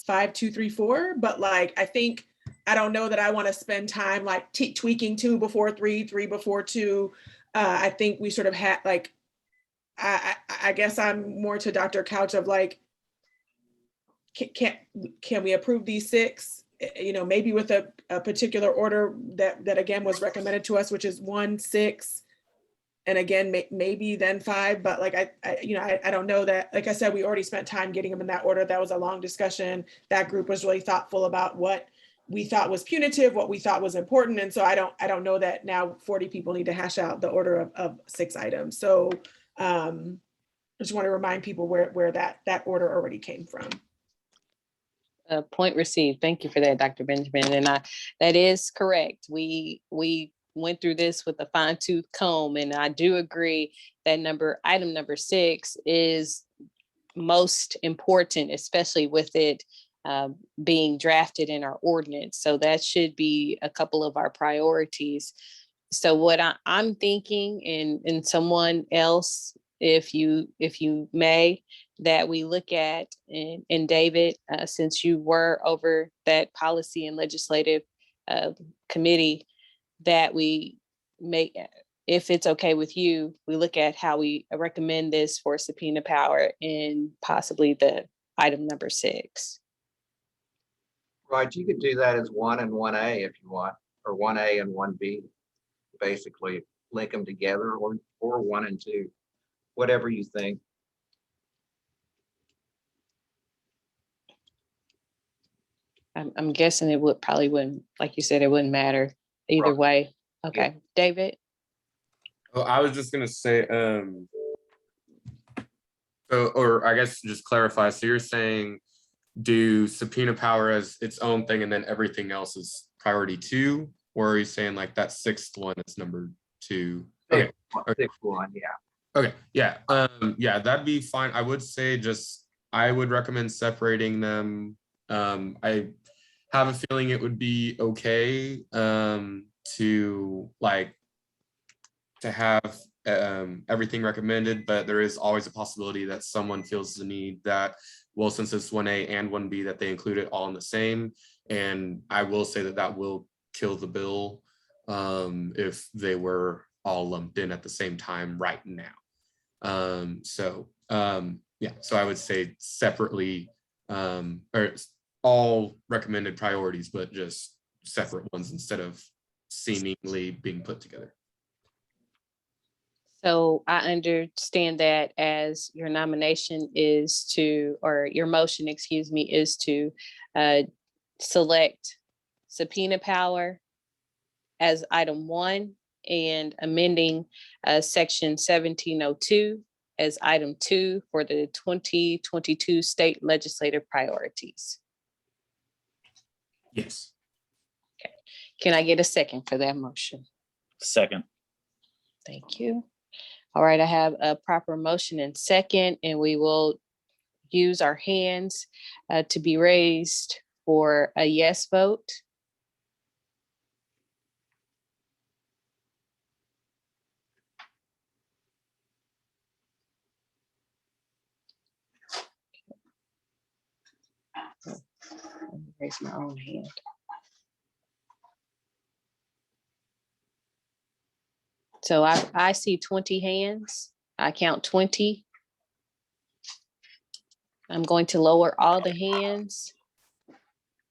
5, 2, 3, 4. But like, I don't know that I want to spend time like tweaking 2 before 3, 3 before 2. I think we sort of had like, I guess I'm more to Dr. Couch of like, can we approve these 6? You know, maybe with a particular order that again was recommended to us, which is 1, 6, and again maybe then 5. But like I don't know that. Like I said, we already spent time getting them in that order. That was a long discussion. That group was really thoughtful about what we thought was punitive, what we thought was important, and so I don't know that now 40 people need to hash out the order of 6 items. So I just want to remind people where that order already came from. Point received. Thank you for that, Dr. Benjamin. And that is correct. We went through this with a fine-tooth comb, and I do agree that item number 6 is most important, especially with it being drafted in our ordinance. So that should be a couple of our priorities. So what I'm thinking, and someone else, if you may, that we look at, and David, since you were over that policy and legislative committee, that we make, if it's okay with you, we look at how we recommend this for subpoena power and possibly the item number 6. Right, you could do that as 1 and 1A if you want, or 1A and 1B. Basically link them together, or 1 and 2, whatever you think. I'm guessing it wouldn't, like you said, it wouldn't matter either way. Okay, David. Oh, I was just gonna say, or I guess just clarify. So you're saying do subpoena power as its own thing, and then everything else is priority 2, or are you saying like that 6th one is number 2? Okay, 6th one, yeah. Okay, yeah, yeah, that'd be fine. I would say I would recommend separating them. I have a feeling it would be okay to have everything recommended, but there is always a possibility that someone feels the need that, well, since it's 1A and 1B, that they include it all in the same. And I will say that will kill the bill if they were all lumped in at the same time right now. So I would say separately, or all recommended priorities, but just separate ones instead of seemingly being put together. So I understand that as your nomination is to, or your motion, excuse me, is to select subpoena power as item 1 and amending section 1702 as item 2 for the 2022 state legislative priorities. Yes. Can I get a second for that motion? Second. Thank you. All right, I have a proper motion and second, and we will use our hands to be raised for a yes vote. Let me raise my own hand. So I see 20 hands. I count 20. I'm going to lower all the hands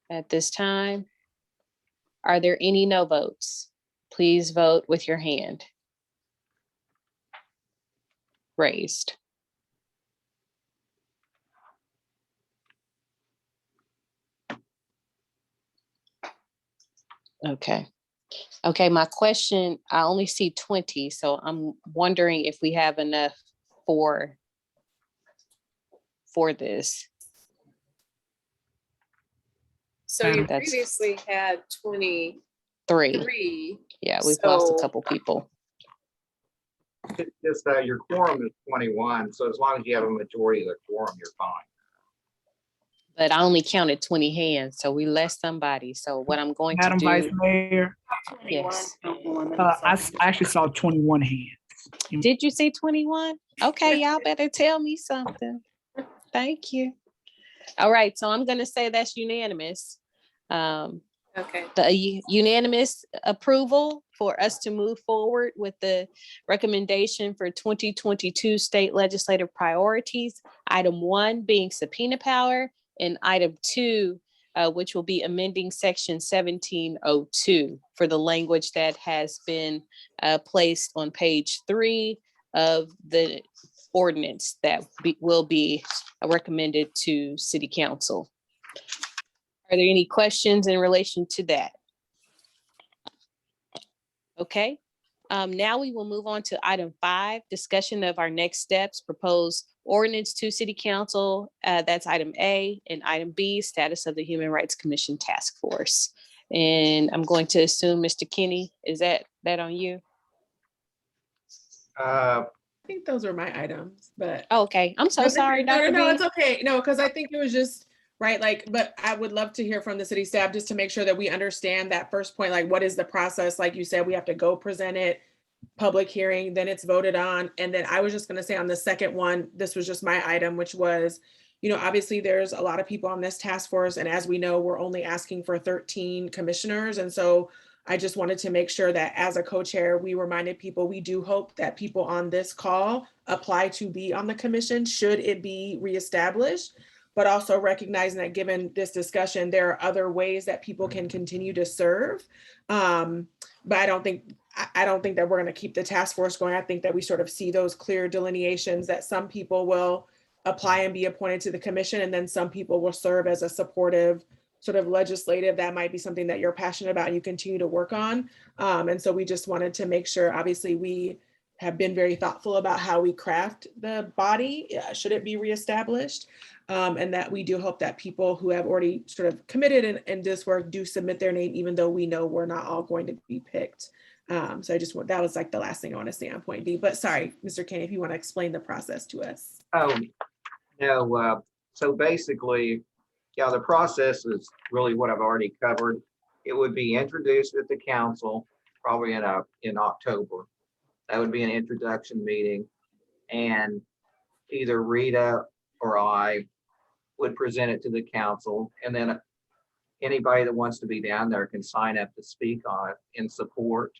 at this time. Are there any no votes? Please vote with your hand raised. Okay. Okay, my question, I only see 20, so I'm wondering if we have enough for this. So you That's previously had 23. 3. Yeah, we've lost a So- couple people. It's just your quorum is 21, so as long as you have a majority of the quorum, you're fine. But I only counted 20 hands, so we lost somebody. So what I'm going to Madam do. Vice Mayor, Yes. I actually saw 21 hands. Did you say 21? Okay, y'all better tell me something. Thank you. All right, so I'm gonna say that's unanimous. Okay. The unanimous approval for us to move forward with the recommendation for 2022 state legislative priorities. Item 1 being subpoena power, and item 2, which will be amending section 1702 for the language that has been placed on page 3 of the ordinance that will be recommended to city council. Are there any questions in relation to that? Okay, now we will move on to item 5, discussion of our next steps, proposed ordinance to city council. That's item A, and item B, status of the Human Rights Commission Task Force. And I'm going to assume, Mr. Kenny, is that on you? I think those are my items, but. Okay, I'm so sorry, Dr. No, B. it's okay. No, because I think it was just, right, like, but I would love to hear from the city staff just to make sure that we understand that first point, like what is the process? Like you said, we have to go present it, public hearing, then it's voted on. And then I was just gonna say on the second one, this was just my item, which was, obviously there's a lot of people on this task force. And as we know, we're only asking for 13 commissioners. And so I just wanted to make sure that as a co-chair, we reminded people, we do hope that people on this call apply to be on the commission should it be reestablished, but also recognizing that given this discussion, there are other ways that people can continue to serve. But I don't think that we're going to keep the task force going. I think that we sort of see those clear delineations that some people will apply and be appointed to the commission, and then some people will serve as a supportive sort of legislative. That might be something that you're passionate about and you continue to work on. And so we just wanted to make sure, obviously we have been very thoughtful about how we craft the body, should it be reestablished. And that we do hope that people who have already sort of committed in this work do submit their name, even though we know we're not all going to be picked. So I just want, that was like the last thing I want to say on point B, but sorry, Mr. Kenny, if you want to explain the process to us. Oh, no, so basically, yeah, the process is really what I've already covered. It would be introduced at the council, probably in October. That would be an introduction meeting, and either Rita or I would present it to the council, and then anybody that wants to be down there can sign up to speak on it in support.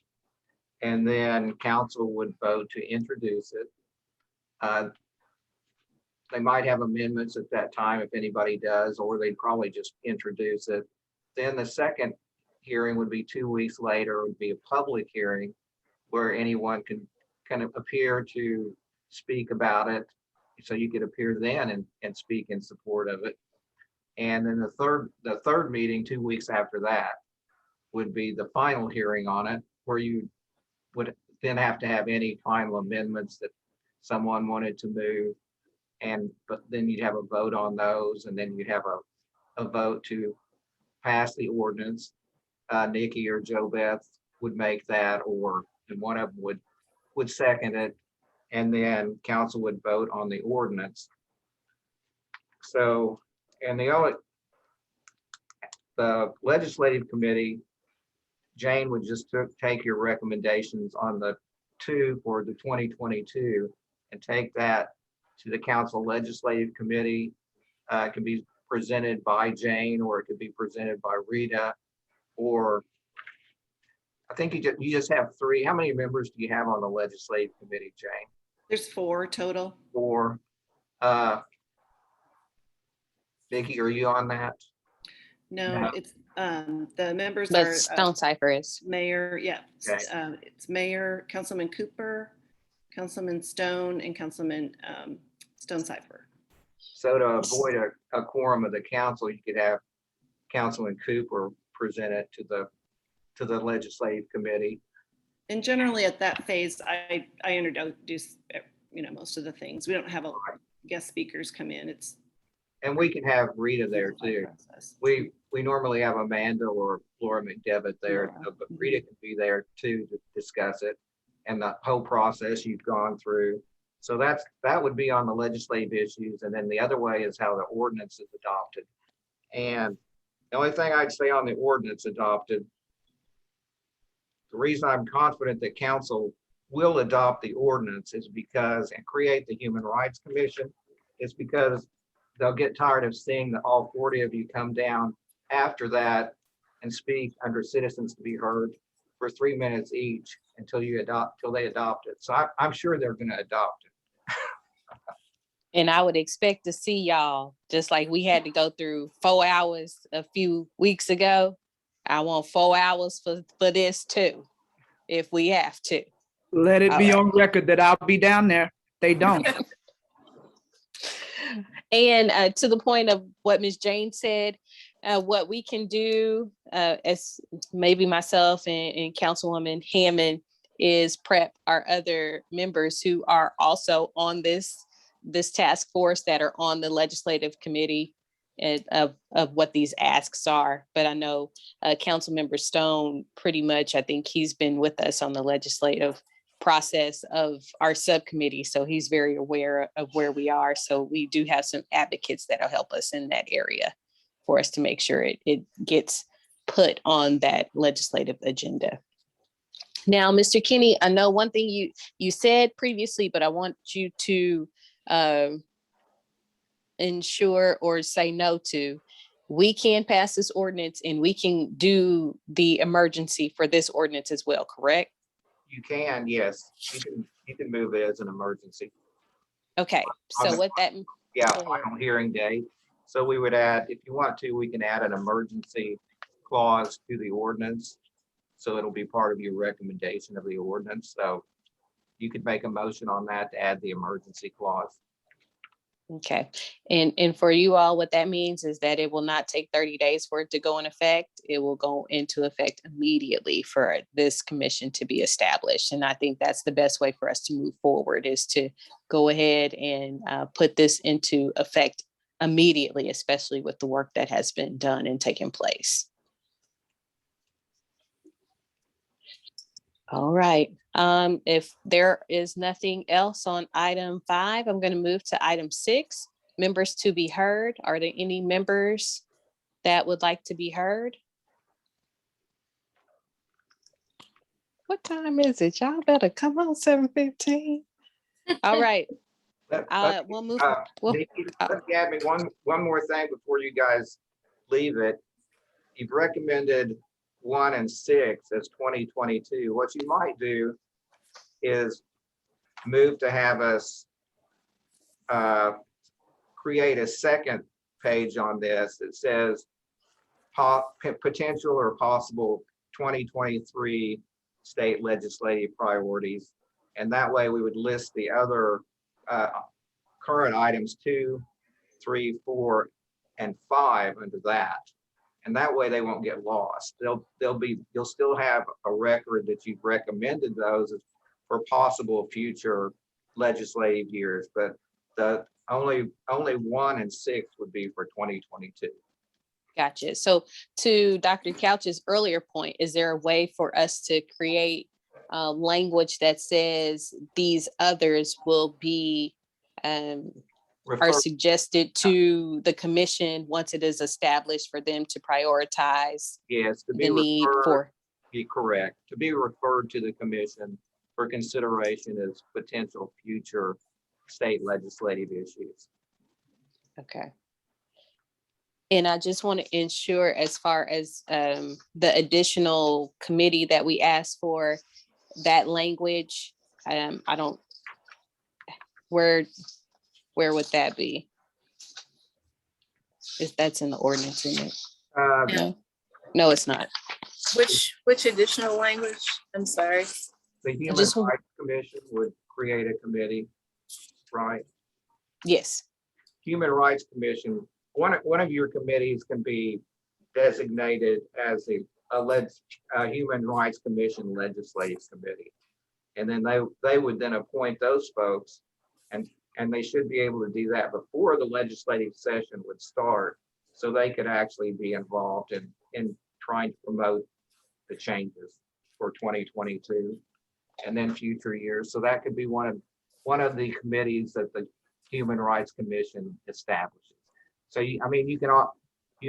And then council would vote to introduce it. They might have amendments at that time if anybody does, or they'd probably just introduce it. Then the second hearing would be 2 weeks later, would be a public hearing where anyone can kind of appear to speak about it. So you could appear then and speak in support of it. And then the third meeting 2 weeks after that would be the final hearing on it, where you would then have to have any final amendments that someone wanted to move. But then you'd have a vote on those, and then you'd have a vote to pass the ordinance. Nikki or Joe Beth would make that, and one of them would second it, and then council would vote on the ordinance. So, and the legislative committee, Jane would just take your recommendations on the 2 for the 2022 and take that to the council legislative committee. It can be presented by Jane, or it could be presented by Rita, or I think you just have 3. How many members do you have on the legislative committee, Jane? There's 4 total. 4. Vicki, are you on that? No, it's the members But are Stone Cipher is. Mayor, yeah. Okay. It's Mayor, Councilman Cooper, Councilman Stone, and Councilman Stone Cipher. So to avoid a quorum of the council, you could have Councilman Cooper present it to the legislative committee. And generally at that phase, I introduce, most of the things. We don't have a guest speakers come in. And we can have Rita there too. We normally have Amanda or Laura McDevitt there, but Rita can be there too to discuss it and the whole process you've gone through. So that would be on the legislative issues. And then the other way is how the ordinance is adopted. And the only thing I'd say on the ordinance adopted, the reason I'm confident that council will adopt the ordinance is because, and create the Human Rights Commission, is because they'll get tired of seeing that all 40 of you come down after that and speak under citizens to be heard for 3 minutes each until they adopt it. So I'm sure they're going to adopt it. And I would expect to see y'all, just like we had to go through 4 hours a few weeks ago. I want 4 hours for this too, if we have to. Let it be on record that I'll be down there. They don't. And to the point of what Ms. Jane said, what we can do as maybe myself and Councilwoman Hammond is prep our other members who are also on this task force that are on the legislative committee of what these asks are. But I know Councilmember Stone, pretty much, I think he's been with us on the legislative process of our subcommittee. So he's very aware of where we are. So we do have some advocates that'll help us in that area for us to make sure it gets put on that legislative agenda. Now, Mr. Kinney, I know one thing you said previously, but I want you to ensure or say no to. We can pass this ordinance and we can do the emergency for this ordinance as well, correct? You can, yes. You can move it as an emergency. Okay, so what that. Yeah, final hearing date. So we would add, if you want to, we can add an emergency clause to the ordinance. So it'll be part of your recommendation of the ordinance. So you could make a motion on that to add the emergency clause. Okay, and for you all, what that means is that it will not take 30 days for it to go in effect. It will go into effect immediately for this commission to be established. And I think that's the best way for us to move forward, is to go ahead and put this into effect immediately, especially with the work that has been done and taken place. All right. If there is nothing else on item 5, I'm going to move to item 6, members to be heard. Are there any members that would like to be heard? What time is it? Y'all better come on, 7:15. All right. We'll move. Nikki, let me add one more thing before you guys leave it. You've recommended 1 and 6 as 2022. What you might do is move to have us create a second page on this that says potential or possible 2023 state legislative priorities. And that way we would list the other current items 2, 3, 4, and 5 under that. And that way they won't get lost. You'll still have a record that you've recommended those for possible future legislative years, but the only 1 and 6 would be for 2022. Gotcha. So to Dr. Couch's earlier point, is there a way for us to create language that says these others will be are suggested to the commission once it is established for them to prioritize? Yes, to be the need referred, for. be correct, to be referred to the commission for consideration as potential future state legislative issues. Okay. And I just want to ensure, as far as the additional committee that we asked for, that language, I don't, where would that be? If that's in the ordinance, isn't it? No, no, it's not. Which additional language? I'm sorry. The Human Rights Commission would create a committee, right? Yes. Human Rights Commission, one of your committees can be designated as a Human Rights Commission Legislative Committee. And then they would then appoint those folks, and they should be able to do that before the legislative session would start, so they could actually be involved in trying to promote the changes for 2022 and then future years. So that could be one of the committees that the Human Rights Commission establishes. So you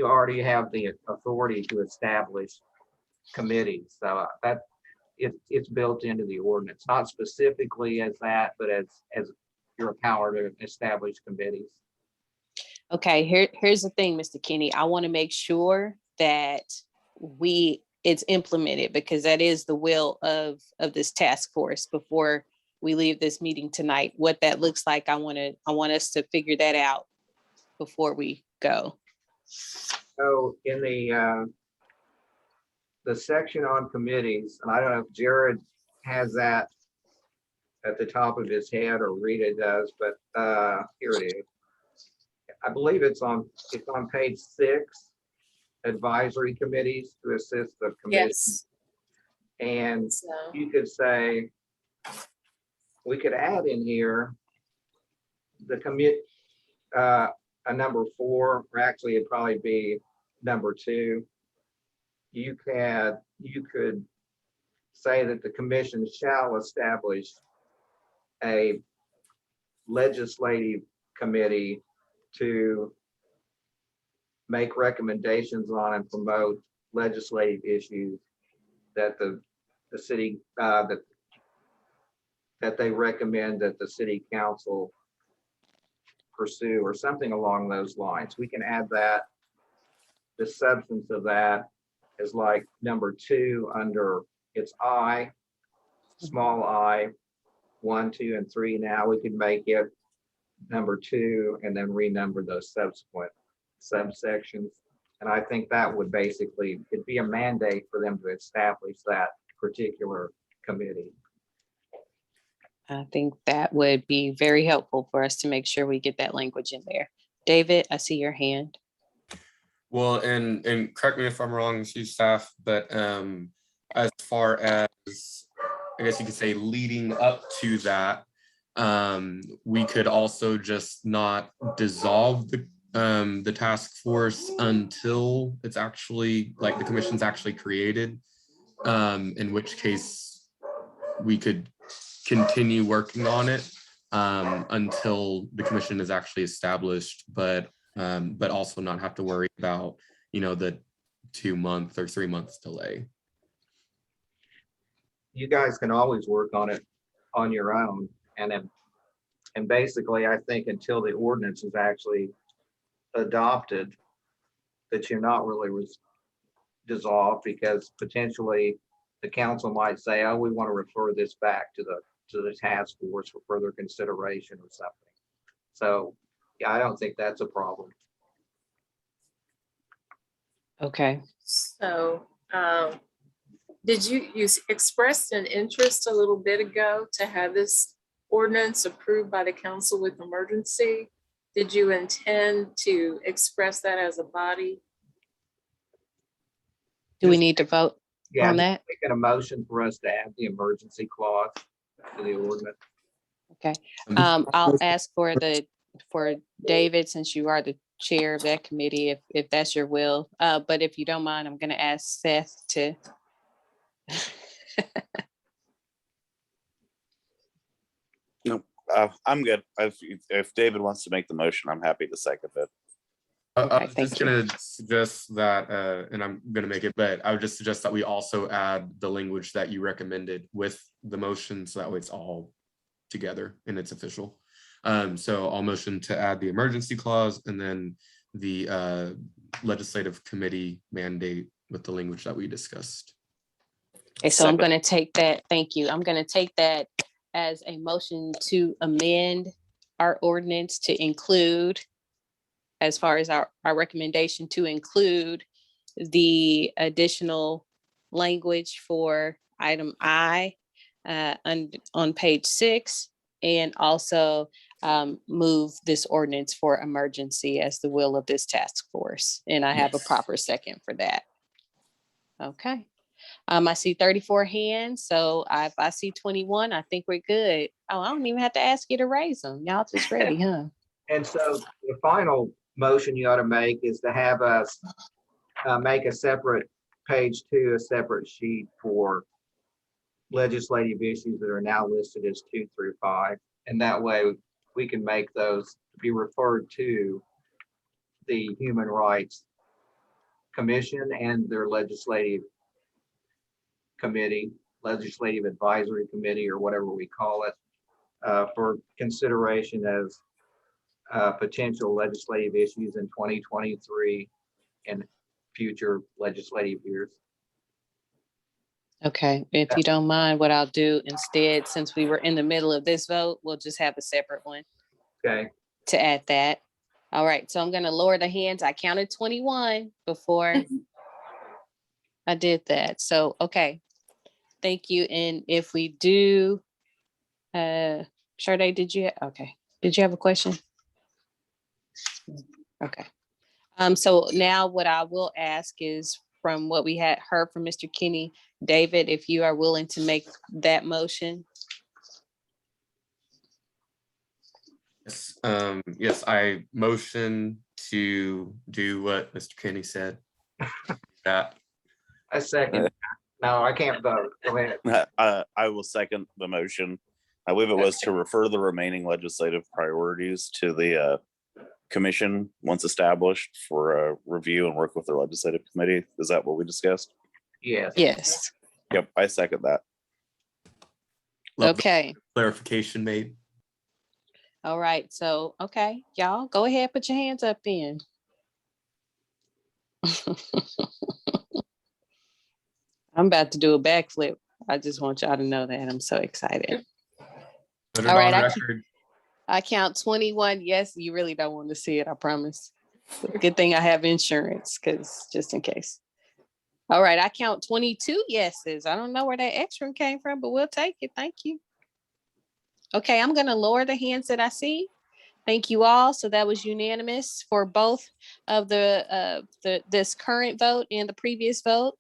already have the authority to establish committees. So that it's built into the ordinance, not specifically as that, but as your power to establish committees. Okay, here's the thing, Mr. Kenny. I want to make sure that it's implemented, because that is the will of this task force. Before we leave this meeting tonight, what that looks like, I want us to figure that out before we go. So in the section on committees, and I don't know if Jared has that at the top of his head or Rita does, but here it is. I believe it's on page 6, advisory committees to assist the commission. Yes. And you could say, we could add in here the a number 4, or actually it'd probably be number 2. You could say that the commission shall establish a legislative committee to make recommendations on and promote legislative issues that the city that they recommend that the city council pursue, or something along those lines. We can add that. The substance of that is like number 2 under its I, small I, 1, 2, and 3. Now we can make it number 2 and then renumber those subsequent subsections. And I think that would basically, it'd be a mandate for them to establish that particular committee. I think that would be very helpful for us to make sure we get that language in there. David, I see your hand. Well, and correct me if I'm wrong, Chief Staff, but as far as, I guess you could say, leading up to that, we could also just not dissolve the task force until it's actually, like, the commission's actually created, in which case we could continue working on it until the commission is actually established, but also not have to worry about, the 2-month or 3 months delay. You guys can always work on it on your own, and basically, I think until the ordinance is actually adopted, that you're not really dissolved, because potentially the council might say, oh, we want to refer this back to the task force for further consideration or something. So yeah, I don't think that's a problem. Okay. So, did you expressed an interest a little bit ago to have this ordinance approved by the council with emergency? Did you intend to express that as a body? Do we need to vote Yeah, on that? making a motion for us to add the emergency clause to the ordinance. Okay. I'll ask for David, since you are the chair of that committee, if that's your will. But if you don't mind, I'm gonna ask Seth to. No, I'm good. If David wants to make the motion, I'm happy to second it. I Okay, was thank just you. gonna suggest that, and I'm gonna make it, but I would just suggest that we also add the language that you recommended with the motion, so that way it's all together and it's official. So I'll motion to add the emergency clause and then the legislative committee mandate with the language that we discussed. Okay, so I'm gonna take that, thank you. I'm gonna take that as a motion to amend our ordinance to include, as far as our recommendation, to include the additional language for item I on page 6, and also move this ordinance for emergency as the will of this task force. And I have a proper second for that. Okay. I see 34 hands, so if I see 21, I think we're good. Oh, I don't even have to ask you to raise them. Y'all just ready, huh? And so the final motion you ought to make is to have us make a separate page 2, a separate sheet for legislative issues that are now listed as 2 through 5. And that way we can make those be referred to the Human Rights Commission and their legislative committee, legislative advisory committee, or whatever we call it, for consideration as potential legislative issues in 2023 and future legislative years. Okay, if you don't mind, what I'll do instead, since we were in the middle of this vote, we'll just have a separate one. Okay. To add that. All right, so I'm gonna lower the hands. I counted 21 before I did that. So, okay. Thank you. And if we do, Sade, did you have a question? Okay. So now what I will ask is, from what we had heard from Mr. Kinney, David, if you are willing to make that motion. Yes, yes, I motion to do what Mr. Kinney said. That. I second. No, I can't vote. Go ahead. I will second the motion. I believe it was to refer the remaining legislative priorities to the commission once established for review and work with the legislative committee. Is that what we discussed? Yes. Yes. Yep, I second that. Okay. Clarification made. All right. So, okay, y'all go ahead, put your hands up then. I'm about to do a backflip. I just want y'all to know that I'm so excited. Put it All right, on record. I count 21. Yes, you really don't want to see it, I promise. Good thing I have insurance, because just in case. All right, I count 22 yeses. I don't know where that extra one came from, but we'll take it. Thank you. Okay, I'm going to lower the hands that I see. Thank you all. So that was unanimous for both of this current vote and the previous vote.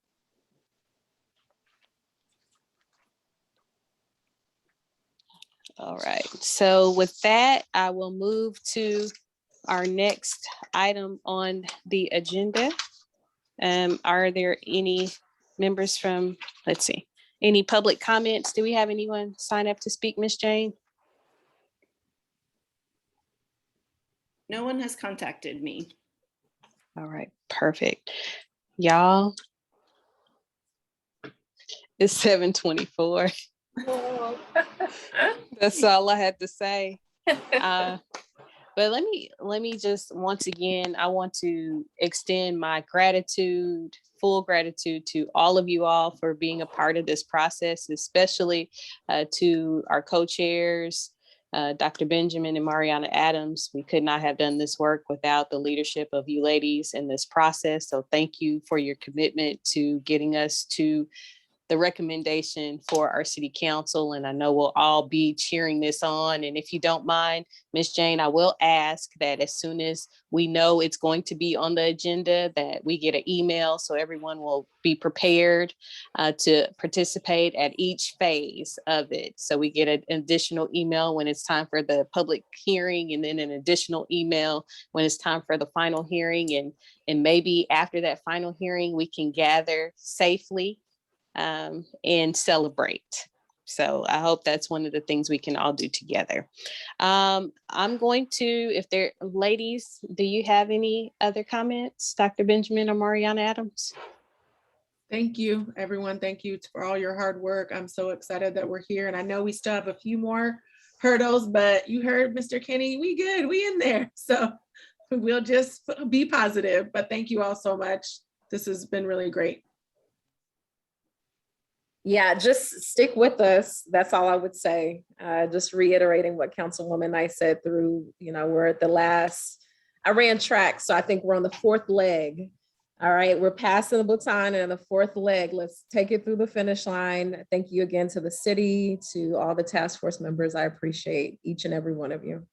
All right, so with that, I will move to our next item on the agenda. Are there any members from, let's see, any public comments? Do we have anyone sign up to speak, Ms. Jane? No one has contacted me. All right, perfect. Y'all, it's 7:24. That's all I had to say. But let me just, once again, I want to extend my gratitude, full gratitude to all of you all for being a part of this process, especially to our co-chairs, Dr. Benjamin and Mariana Adams, we could not have done this work without the leadership of you ladies in this process. So thank you for your commitment to getting us to the recommendation for our city council. And I know we'll all be cheering this on. And if you don't mind, Ms. Jane, I will ask that as soon as we know it's going to be on the agenda, that we get an email so everyone will be prepared to participate at each phase of it. So we get an additional email when it's time for the public hearing, and then an additional email when it's time for the final hearing. And maybe after that final hearing, we can gather safely and celebrate. So I hope that's one of the things we can all do together. I'm going to, if there, ladies, do you have any other comments? Dr. Benjamin or Mariana Adams? Thank you, everyone. Thank you for all your hard work. I'm so excited that we're here. And I know we still have a few more hurdles, but you heard Mr. Kenny, we good, we in there. So we'll just be positive, but thank you all so much. This has been really great. Yeah, just stick with us. That's all I would say. Just reiterating what Councilwoman Knight said through, we're at the last, I ran track, so I think we're on the fourth leg. All right, we're passing the baton and the fourth leg. Let's take it through the finish line. Thank you again to the city, to all the task force members. I appreciate each and every one of you.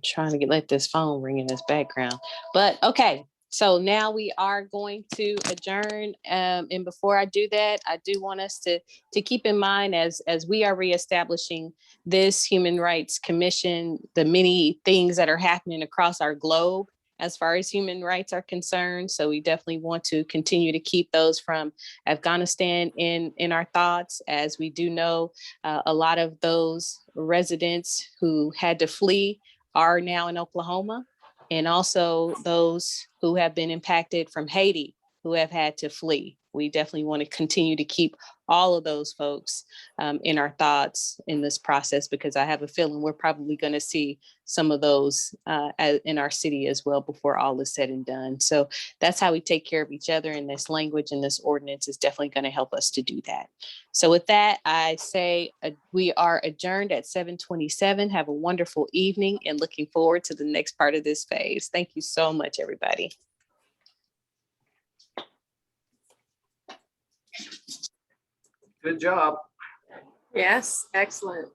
Trying to let this phone ring in this background, but okay. So now we are going to adjourn. And before I do that, I do want us to keep in mind as we are reestablishing this Human Rights Commission, the many things that are happening across our globe as far as human rights are concerned. So we definitely want to continue to keep those from Afghanistan in our thoughts, as we do know a lot of those residents who had to flee are now in Oklahoma, and also those who have been impacted from Haiti who have had to flee. We definitely want to continue to keep all of those folks in our thoughts in this process, because I have a feeling we're probably going to see some of those in our city as well before all is said and done. So that's how we take care of each other, and this language and this ordinance is definitely going to help us to do that. So with that, I say we are adjourned at 7:27. Have a wonderful evening and looking forward to the next part of this phase. Thank you so much, everybody. Good job. Yes, excellent.